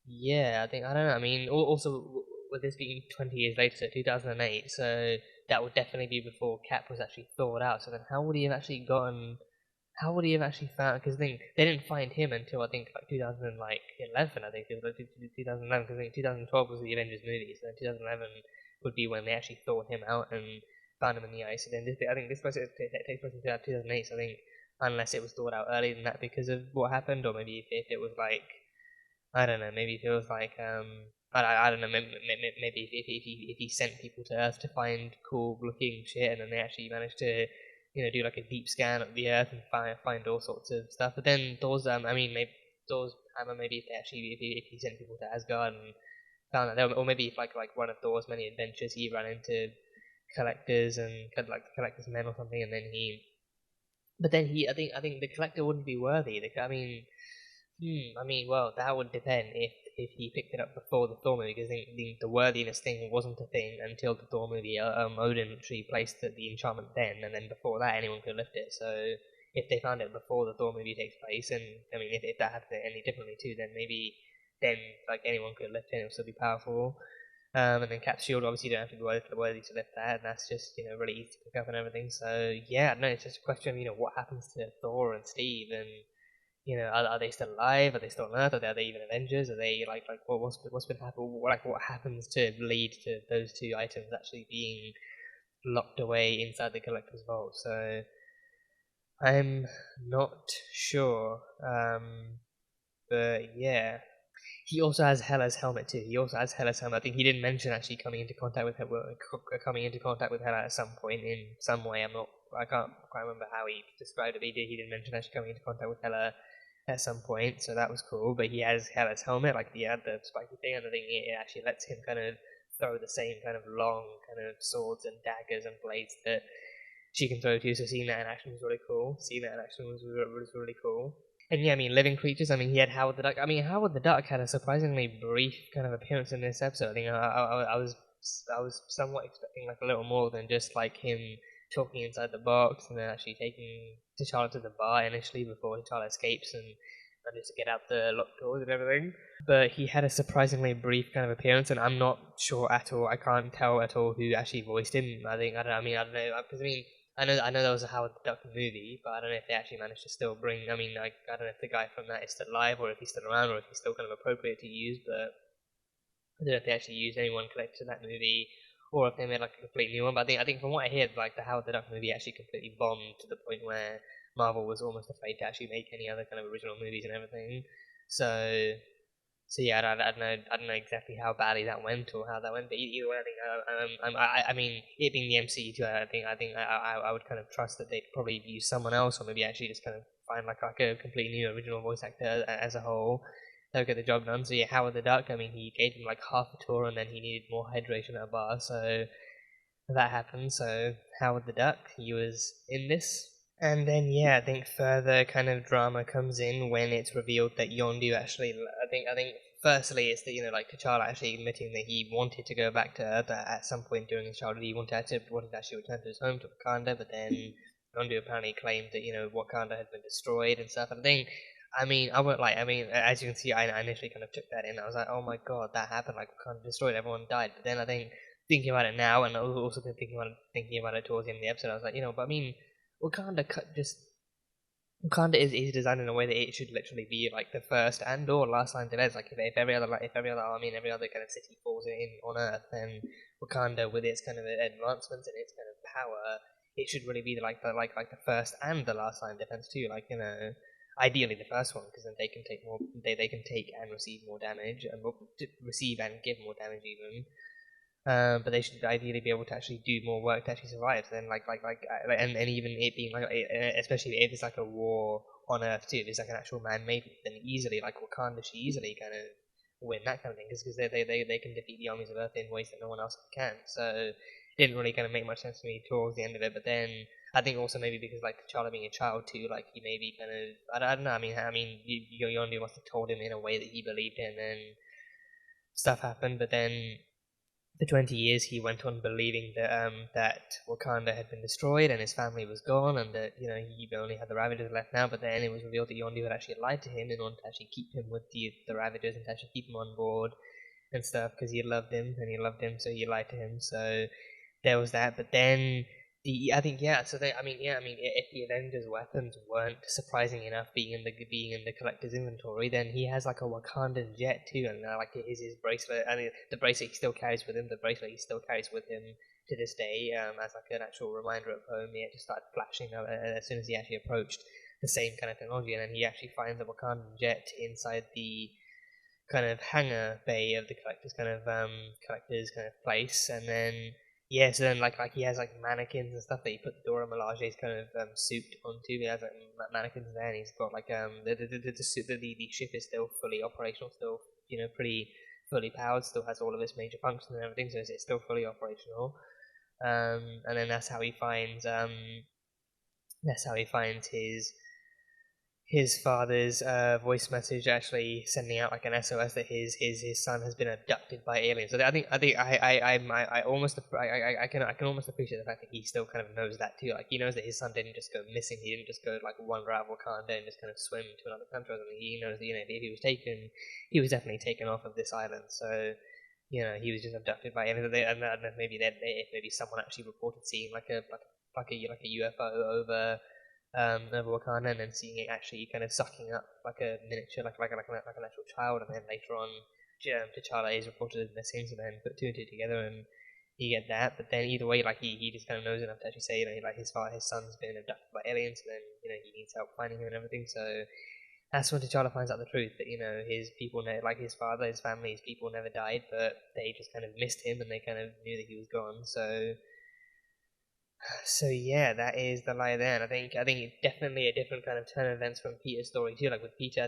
yeah, I don't know. I mean, also with this being 20 years later, so 2008, so that would definitely be before Cap was actually thawed out. So then, how would he have actually found? Because they didn't find him until I think like 2011. I think it was like 2011, because I think 2012 was the Avengers movie, so then 2011 would be when they actually thawed him out and found him in the ice. And then I think this takes place in 2008. So I think, unless it was thought out earlier than that because of what happened, or maybe if it was like, I don't know, maybe if it was like, I don't know, maybe if he sent people to Earth to find cool looking shit, and then they actually managed to, do like a deep scan of the Earth and find all sorts of stuff. But then Thor's, maybe Thor's hammer, maybe if he sent people to Asgard and found that, or maybe if like one of Thor's many adventures, he ran into collectors and like the collector's men or something, and then But then I think the collector wouldn't be worthy. Well, that would depend if he picked it up before the Thor movie, because the worthiness thing wasn't a thing until the Thor movie. Odin literally placed the enchantment then, and then before that anyone could lift it. So if they found it before the Thor movie takes place, and I mean if that happened any differently too, then maybe like anyone could lift it and it would still be powerful. And then Cap's shield, obviously you don't have to be worthy to lift that, and that's just, really easy to pick up and everything. So yeah, no, it's just a question of, what happens to Thor and Steve, and are they still alive? Are they still on Earth? Are they even Avengers? Are they like what's been happening? What happens to lead to those two items actually being locked away inside the collector's vault? So I'm not sure, but yeah. He also has Hela's helmet too. I think he didn't mention actually coming into contact with Hela at some point in some way. I can't quite remember how he described it. But he didn't mention actually coming into contact with Hela at some point, so that was cool. But he has Hela's helmet, like the spiky thing, and I think it actually lets him kind of throw the same kind of long kind of swords and daggers and blades that she can throw too. So seeing that in action was really cool. Was really cool. And yeah, I mean, living creatures. I mean, he had Howard the Duck. I mean, Howard the Duck had a surprisingly brief kind of appearance in this episode. I think I was somewhat expecting like a little more than just like him talking inside the box and then actually taking T'Challa to the bar initially before T'Challa escapes and manages to get out the locked doors and everything. But he had a surprisingly brief kind of appearance, and I'm not sure at all. I can't tell at all who actually voiced him. I don't know, because I know there was a Howard the Duck movie, but I don't know if they actually managed to still bring. I don't know if the guy from that is still alive, or if he's still around, or if he's still kind of appropriate to use. But I don't know if they actually used anyone connected to that movie, or if they made like a complete new one. But I think from what I hear, like the Howard the Duck movie actually completely bombed to the point where Marvel was almost afraid to actually make any other kind of original movies and everything. So yeah, I don't know exactly how badly that went or how that went, but either way, I think I mean, it being the MCU, I would kind of trust that they'd probably use someone else, or maybe actually just kind of find like a completely new original voice actor as a whole. They'll get the job done. So yeah, Howard the Duck. I mean, he gave him like half a tour, and then he needed more hydration at a bar, so that happened. So Howard the Duck, he was in this. And then, yeah, I think further kind of drama comes in when it's revealed that Yondu actually, I think firstly it's that, like T'Challa actually admitting that he wanted to go back to Earth at some point during his childhood. He wanted to actually return to his home, to Wakanda, but then Yondu apparently claimed that, Wakanda had been destroyed and stuff. And I think, I won't lie, as you can see, I initially kind of took that in. I was like, oh my god, that happened, like Wakanda destroyed, everyone died. But then I think, thinking about it now, and also thinking about it towards the end of the episode, I was like, but I mean, Wakanda is designed in a way that it should literally be like the first and or last line defense. Like if every other army and every other kind of city falls in on Earth, then Wakanda, with its kind of advancements and its kind of power, it should really be like the first and the last line defense too. Like ideally the first one, because then they can take more, they can take and receive more damage, and receive and give more damage even. But they should ideally be able to actually do more work to actually survive. So then, and even it being like, especially if it's like a war on Earth too, if it's like an actual man-made, then easily, like Wakanda should easily kind of win that kind of thing, because they can defeat the armies of Earth in ways that no one else can. So it didn't really kind of make much sense to me towards the end of it. But then I think also maybe because like T'Challa being a child too, like he maybe kind of I don't know. I mean, Yondu must have told him in a way that he believed in, and stuff happened. But then, for 20 years, he went on believing that Wakanda had been destroyed and his family was gone, and that he only had the Ravagers left now. But then it was revealed that Yondu had actually lied to him in order to actually keep him with the Ravagers and to actually keep him on board and stuff, because he loved him, so he lied to him. So there was that. But then if the Avengers weapons weren't surprising enough being in the collector's inventory, then he has like a Wakandan jet too, and like his bracelet, and the bracelet he still carries with him. The bracelet he still carries with him to this day, as like an actual reminder of home. He just started flashing as soon as he actually approached the same kind of technology, and then he actually finds a Wakandan jet inside the kind of hangar bay of the collector's kind of place. And then so then like he has like mannequins and stuff that he put Dora Milaje's kind of suit onto. He has like mannequins there, and he's got like the ship is still fully operational, still pretty fully powered, still has all of its major functions and everything, so it's still fully operational. And then that's how he finds his father's voice message, actually sending out like an SOS that his son has been abducted by aliens. So I can almost appreciate the fact that he still kind of knows that too. Like he knows that his son didn't just go missing. He didn't just go like wander out of Wakanda and just kind of swim to another country or something. He knows that if he was taken, he was definitely taken off of this island. So he was just abducted by aliens. And maybe someone actually reported seeing like a UFO over Wakanda, and then seeing it actually kind of sucking up like a miniature, like an actual child, and then later on, T'Challa is reported as missing, so then put two and two together, and you get that. But then either way, like he just kind of knows enough to actually say, like his son's been abducted by aliens, and then he needs help finding him and everything. So that's when T'Challa finds out the truth, that his people, like his father, his family, his people never died, but they just kind of missed him, and they kind of knew that he was gone. So yeah, that is the lie there, and I think it's definitely a different kind of turn of events from Peter's story too. Like with Peter, I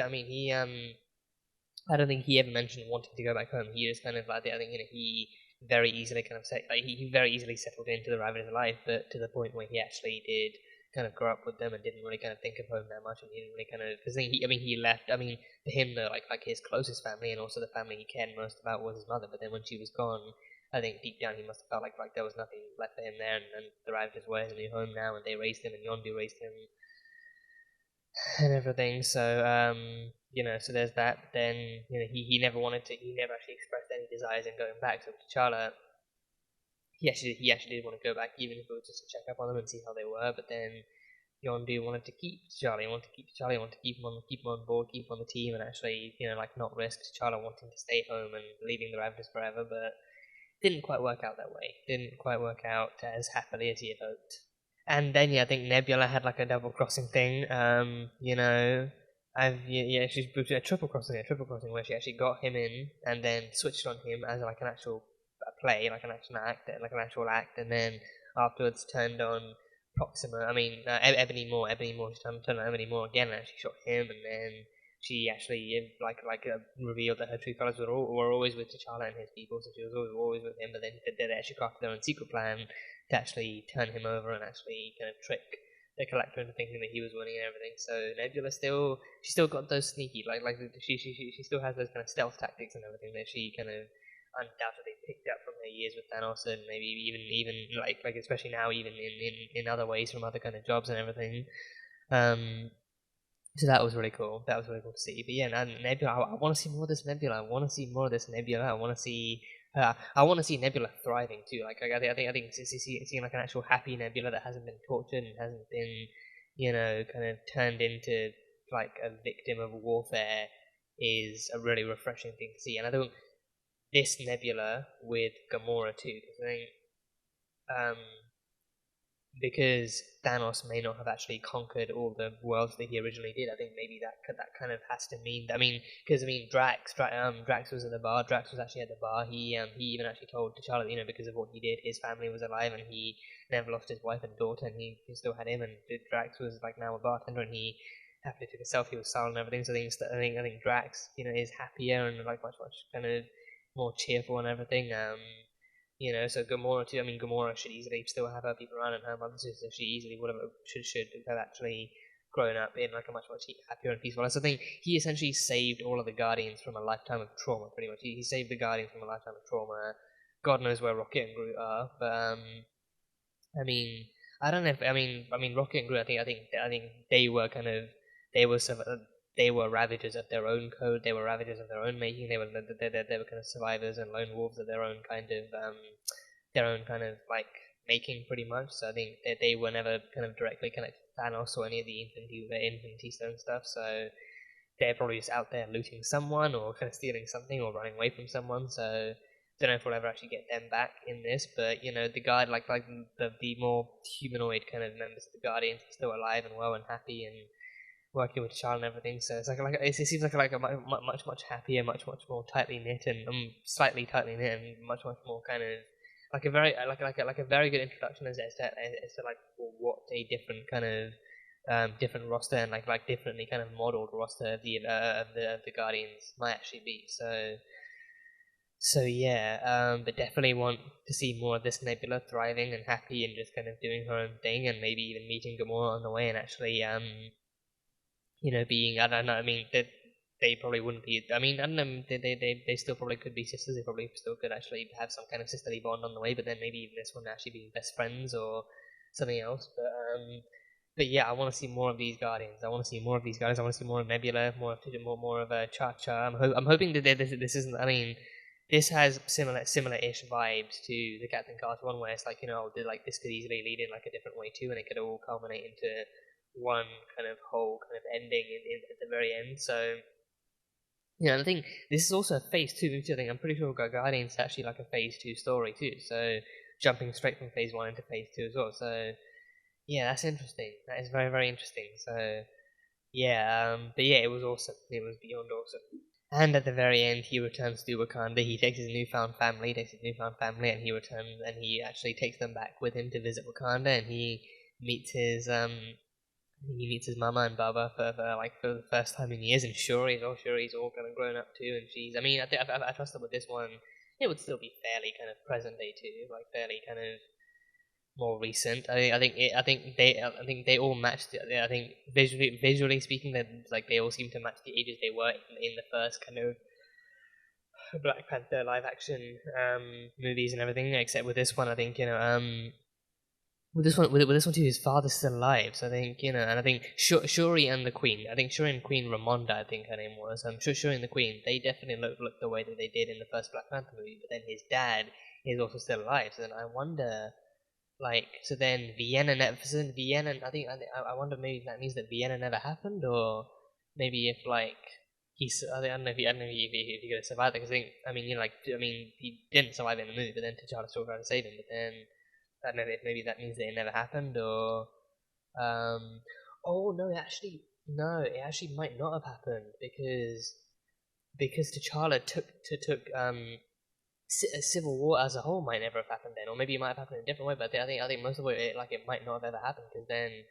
mean, he I don't think he ever mentioned wanting to go back home. He just kind of like, I think he very easily kind of he very easily settled into the Ravagers' life, but to the point where he actually did kind of grow up with them and didn't really kind of think of home that much, and he didn't really kind of, because he left. I mean, for him though, like his closest family and also the family he cared most about was his mother. But then when she was gone, I think deep down he must have felt like there was nothing left for him there, and the Ravagers were his new home now, and they raised him, and Yondu raised him, and everything. So so there's that. But then he never actually expressed any desires in going back. So T'Challa, he actually did want to go back, even if it was just to check up on them and see how they were. But then Yondu wanted to keep T'Challa, wanted to keep him on board, keep him on the team, and actually, like not risk T'Challa wanting to stay home and leaving the Ravagers forever, but didn't quite work out that way. Didn't quite work out as happily as he had hoped. And then, I think Nebula had like a double crossing thing, she's a triple crossing where she actually got him in and then switched on him as like an actual play, like an actual act, and then afterwards turned on Proxima. Ebony Moore. She turned on Ebony Moore again, and actually shot him, and then she actually revealed that her true colors were always with T'Challa and his people, so she was always with him. But then they actually crafted their own secret plan to actually turn him over and actually kind of trick the Collector into thinking that he was winning and everything. So Nebula she still got those sneaky, she still has those kind of stealth tactics and everything that she kind of undoubtedly picked up from her years with Thanos, and maybe even like especially now even in other ways from other kind of jobs and everything. So that was really cool. That was really cool to see. But yeah, Nebula, I want to see more of this Nebula. I want to see Nebula thriving too. I think seeing like an actual happy Nebula that hasn't been tortured and hasn't been, kind of turned into like a victim of warfare is a really refreshing thing to see. And I think this Nebula with Gamora too, because I think because Thanos may not have actually conquered all the worlds that he originally did, I think maybe that kind of has to mean. Because Drax was at the bar. Drax was actually at the bar. He even actually told T'Challa, because of what he did, his family was alive, and he never lost his wife and daughter, and he still had him. And Drax was like now a bartender, and he happily took a selfie with Sal and everything. So I think Drax, is happier and like much kind of more cheerful and everything. So Gamora too. Gamora should easily still have her people around and her mother, so she easily should have actually grown up in like a much happier and peaceful life. So I think he essentially saved all of the Guardians from a lifetime of trauma. Pretty much, he saved the Guardians from a lifetime of trauma. God knows where Rocket and Groot are, but I don't know if Rocket and Groot. I think they were they were ravagers of their own code. They were ravagers of their own making. They were kind of survivors and lone wolves of their own kind of like making, pretty much. So I think that they were never kind of directly connected to Thanos or any of the Infinity Stone stuff. So they're probably just out there looting someone or kind of stealing something or running away from someone. So don't know if we'll ever actually get them back in this. But the guard, like the more humanoid kind of members of the Guardians are still alive and well and happy and working with T'Challa and everything, so it's it seems like a much happier, much more tightly knit and slightly tightly knit and much more kind of like a very like a very good introduction as to like what a different kind of different roster and like differently kind of modeled roster of the Guardians might actually be. So yeah, but definitely want to see more of this Nebula thriving and happy and just kind of doing her own thing, and maybe even meeting Gamora on the way and actually being, I don't know, that they probably wouldn't be, I don't know, they still probably could be sisters, they probably still could actually have some kind of sisterly bond on the way, but then maybe even this one actually being best friends or something else, but yeah, I want to see more of these Guardians, I want to see more of Nebula, more of a Cha-Cha, I'm hoping that this isn't, this has similar-ish vibes to the Captain Carter one, where it's like, this could easily lead in like a different way too, and it could all culminate into one kind of whole kind of ending at the very end. So I think this is also a phase 2 movie. I think I'm pretty sure Guardians is actually like a phase 2 story too. So jumping straight from phase 1 into phase 2 as well. So yeah, that's interesting. That is very, very interesting. So yeah, but yeah, it was awesome. It was beyond awesome. And at the very end, he returns to Wakanda. He takes his newfound family, and he returns, and he actually takes them back with him to visit Wakanda, and he meets his mama and Baba for the first time in years, and Shuri's all kind of grown up too, and she's, I trust that with this one, it would still be fairly kind of present day too, like fairly kind of more recent. I think they all matched. I think visually speaking, they all seem to match the ages they were in the first kind of Black Panther live action movies and everything, except with this one, I think with this one too, his father's still alive. So I think and I think Shuri and the Queen. I think Shuri and Queen Ramonda, I think her name was. Shuri and the Queen. They definitely look the way that they did in the first Black Panther movie. But then his dad is also still alive. So then I wonder so then Vienna never. So then Vienna, I wonder maybe that means that Vienna never happened, or maybe if like I don't know if he could have survived it, because he didn't survive in the movie, but then T'Challa still tried to save him. But then I don't know if maybe that means that it never happened, or oh no, it actually might not have happened because T'Challa took a civil war as a whole might never have happened then, or maybe it might have happened in a different way. But I think most of it might not have ever happened, because then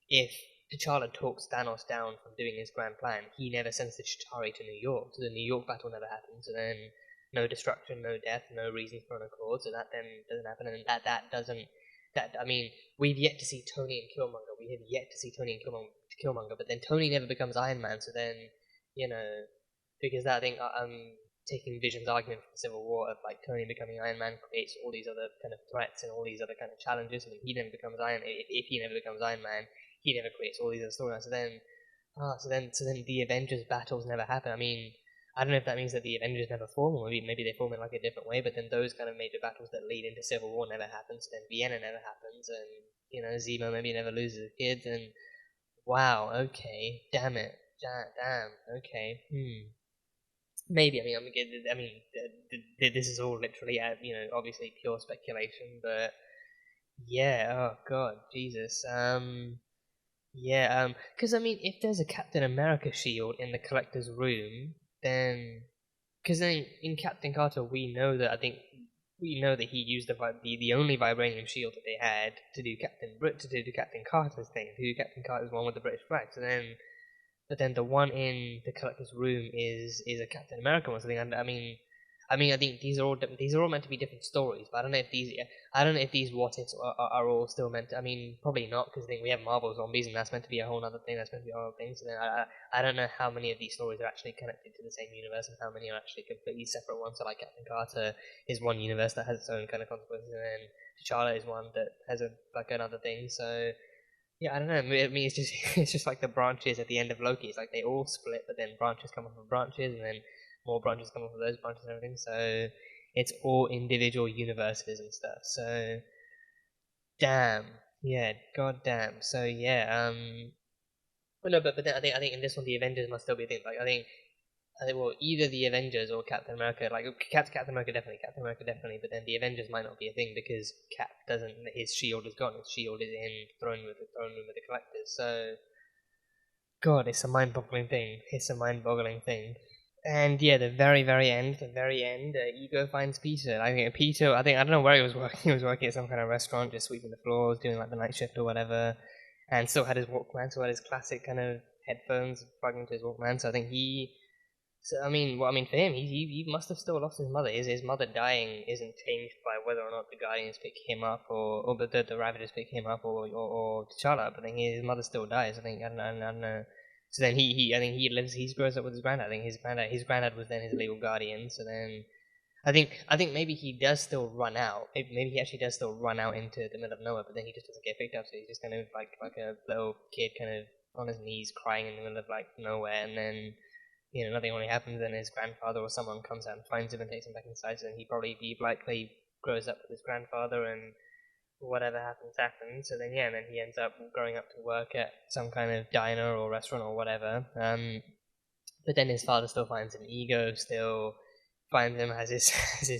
if T'Challa talks Thanos down from doing his grand plan, he never sends the Chitauri to New York, so the New York battle never happened. So then no destruction, no death, no reason for an accord. So that then doesn't happen, and that doesn't. We've yet to see Tony and Killmonger. We have yet to see Tony and Killmonger, but then Tony never becomes Iron Man. So then because I think taking Vision's argument from Civil War of like Tony becoming Iron Man creates all these other kind of threats and all these other kind of challenges, and he never becomes if he never becomes Iron Man, he never creates all these other storylines. So then the Avengers battles never happen. I don't know if that means that the Avengers never form, or maybe they form in like a different way, but then those kind of major battles that lead into Civil War never happen, so then Vienna never happens, and Zemo maybe never loses his kids, and wow, okay, damn it, damn, okay, maybe, this is all literally, obviously pure speculation, but yeah, oh god, Jesus, because if there's a Captain America shield in the Collector's room, then, because then in Captain Carter we know that he used the only vibranium shield that they had to do Captain Carter's thing, to do Captain Carter's one with the British flag. But then the one in the Collector's room is a Captain America one. I think these are all meant to be different stories, but I don't know if these what ifs are all still meant to. Probably not, because we have Marvel Zombies, and that's meant to be a whole other thing. That's meant to be a whole other thing. So then I don't know how many of these stories are actually connected to the same universe, and how many are actually completely separate ones. So like Captain Carter is one universe that has its own kind of consequences, and then T'Challa is one that has another thing. So yeah, I don't know. It's just like the branches at the end of Loki. It's like they all split, but then branches come off of branches, and then more branches come off of those branches and everything. So it's all individual universes and stuff. So damn, yeah, god damn. So yeah, well, no, but then I think in this one the Avengers must still be a thing. Like I think well, either the Avengers or Captain America. Like Captain America definitely, but then the Avengers might not be a thing because Cap doesn't. His shield is gone. His shield is in throne room with the Collectors. So God, it's a mind-boggling thing. And yeah, the very end, Ego finds Peter. I don't know where he was working. He was working at some kind of restaurant, just sweeping the floors, doing like the night shift or whatever, and still had his Walkman, still had his classic kind of headphones plugged into his Walkman. So I think for him, he must have still lost his mother. His mother dying isn't changed by whether or not the Guardians pick him up, or the Ravagers pick him up, or T'Challa. But then his mother still dies. I don't know. So then he grows up with his granddad. I think his granddad was then his legal guardian. So then I think maybe he does still run out. Maybe he actually does still run out into the middle of nowhere, but then he just doesn't get picked up. So he's just kind of like a little kid, kind of on his knees, crying in the middle of like nowhere, and then nothing really happens. And his grandfather or someone comes out and finds him and takes him back inside. So then he likely grows up with his grandfather, and whatever happens. So then and then he ends up growing up to work at some kind of diner or restaurant or whatever. But then his father still finds him. Ego still finds him, has his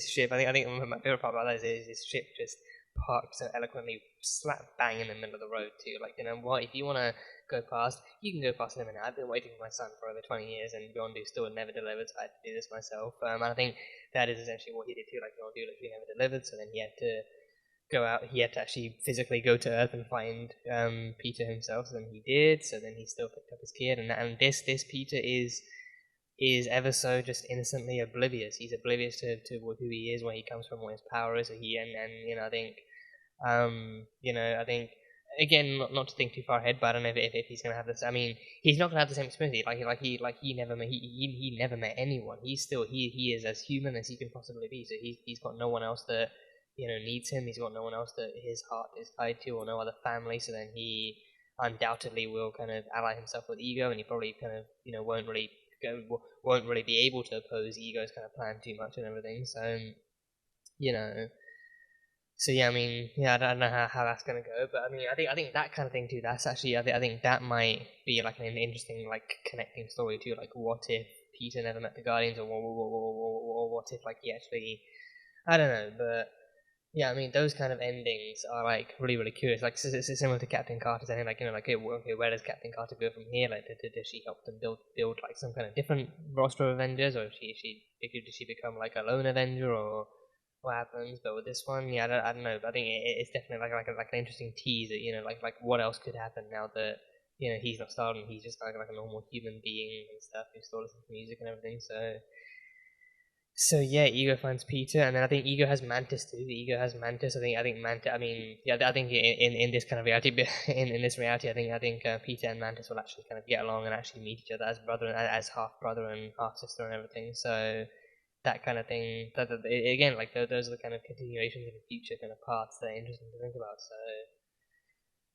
ship. I think my favorite part about that is his ship just parked so eloquently slap bang in the middle of the road too. Like, what, if you want to go past, you can go past in a minute. I've been waiting for my son for over 20 years, and Yondu still never delivered, so I had to do this myself. And I think that is essentially what he did too. Like, Yondu literally never delivered, so then he had to go out. He had to actually physically go to Earth and find Peter himself. So then he did. So then he still picked up his kid, and this Peter is ever so just innocently oblivious. He's oblivious to who he is, where he comes from, what his power is. So I think again, not to think too far ahead, but I don't know if he's gonna have this. He's not gonna have the same experience. He never met anyone. He is as human as he can possibly be. So he's got no one else that needs him. He's got no one else that his heart is tied to, or no other family. So then he undoubtedly will kind of ally himself with Ego, and he probably kind of won't really be able to oppose Ego's kind of plan too much and everything. So So yeah, I mean, yeah, I don't know how that's gonna go, but I mean, I think that kind of thing too. That's actually, I think that might be like an interesting, like, connecting story too. Like, what if Peter never met the Guardians, or what if, like, he actually, I don't know, but yeah, I mean, those kind of endings are like really curious. Like, it's similar to Captain Carter's ending. Like, you know, like, okay, where does Captain Carter go from here? Like, does she help them build like some kind of different roster of Avengers, or does she become like a lone Avenger, or what happens? But with this one, yeah, I don't know. But I think it's definitely like an interesting tease. That, you know, like what else could happen now that, you know, he's not Star-Lord, he's just like a normal human being and stuff who still listens to music and everything. So yeah, Ego finds Peter, and then I think Ego has Mantis too. Ego has Mantis. I think Mantis. I mean, yeah, I think in this kind of reality, in this reality, I think Peter and Mantis will actually kind of get along and actually meet each other as brother and as half brother and half sister and everything. So that kind of thing. Again, like those are the kind of continuations in the future kind of paths that are interesting to think about.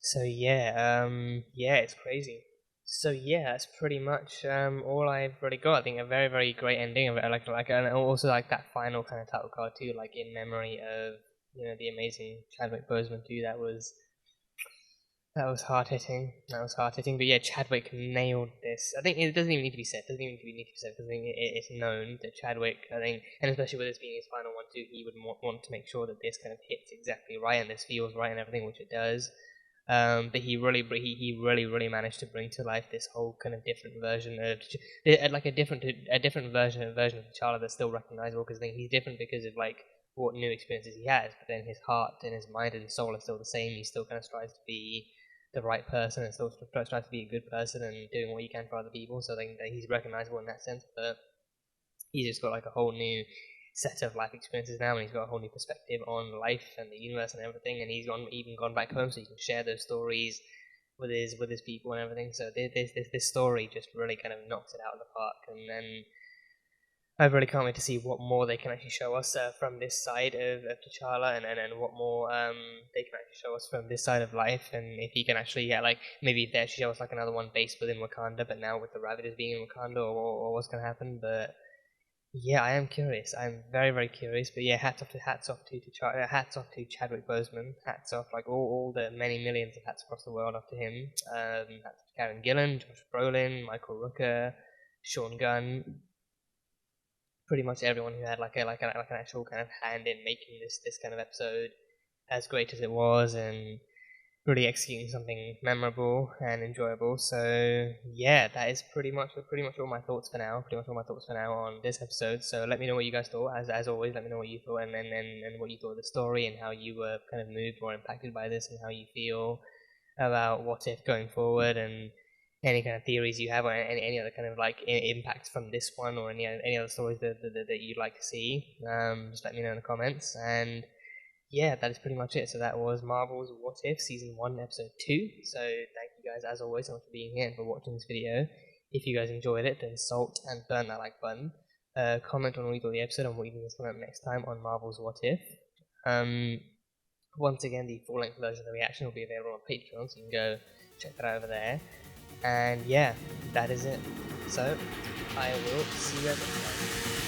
So yeah, yeah, it's crazy. So yeah, that's pretty much all I've really got. I think a very great ending. And also like that final kind of title card too, like in memory of, you know, the amazing Chadwick Boseman too. That was hard hitting. But yeah, Chadwick nailed this. I think it doesn't even need to be said. Because I think it's known that Chadwick, I think, and especially with this being his final one too, he would want to make sure that this kind of hits exactly right and this feels right and everything, which it does. But he really managed to bring to life this whole kind of different version of, like a different version of T'Challa that's still recognizable, because I think he's different because of like what new experiences he has, but then his heart and his mind and soul are still the same. He still kind of strives to be the right person and still strives to be a good person and doing what he can for other people. So I think that he's recognizable in that sense, but he's just got like a whole new set of life experiences now, and he's got a whole new perspective on life and the universe and everything, and he's even gone back home so he can share those stories with his people and everything. So this story just really kind of knocks it out of the park, and then I really can't wait to see what more they can actually show us from this side of T'Challa, and what more they can actually show us from this side of life, and if he can actually, yeah, like maybe if they actually show us like another one based within Wakanda, but now with the Ravagers being in Wakanda, or what's going to happen. But yeah, I am curious. I'm very curious. But yeah, hats off to T'Challa, hats off to Chadwick Boseman, hats off like all the many millions of hats across the world off to him. Hats to Karen Gillan, Josh Brolin, Michael Rooker, Sean Gunn, pretty much everyone who had like an actual kind of hand in making this kind of episode as great as it was, and really executing something memorable and enjoyable. So yeah, that is pretty much all my thoughts for now. On this episode. So let me know what you guys thought. As always, let me know what you thought, and what you thought of the story, and how you were kind of moved or impacted by this, and how you feel about What If going forward, and any kind of theories you have, or any other kind of like impacts from this one, or any other stories that you'd like to see. Just let me know in the comments. And yeah, that is pretty much it. So that was Marvel's What If Season 1, Episode 2. So thank you guys, as always, so much for being here and for watching this video. If you guys enjoyed it, then salt and burn that like button. Comment on what you thought of the episode and what you think is coming up next time on Marvel's What If. Once again, the full-length version of the reaction will be available on Patreon, so you can go check that out over there. And yeah, that is it. So, I will see you guys next time.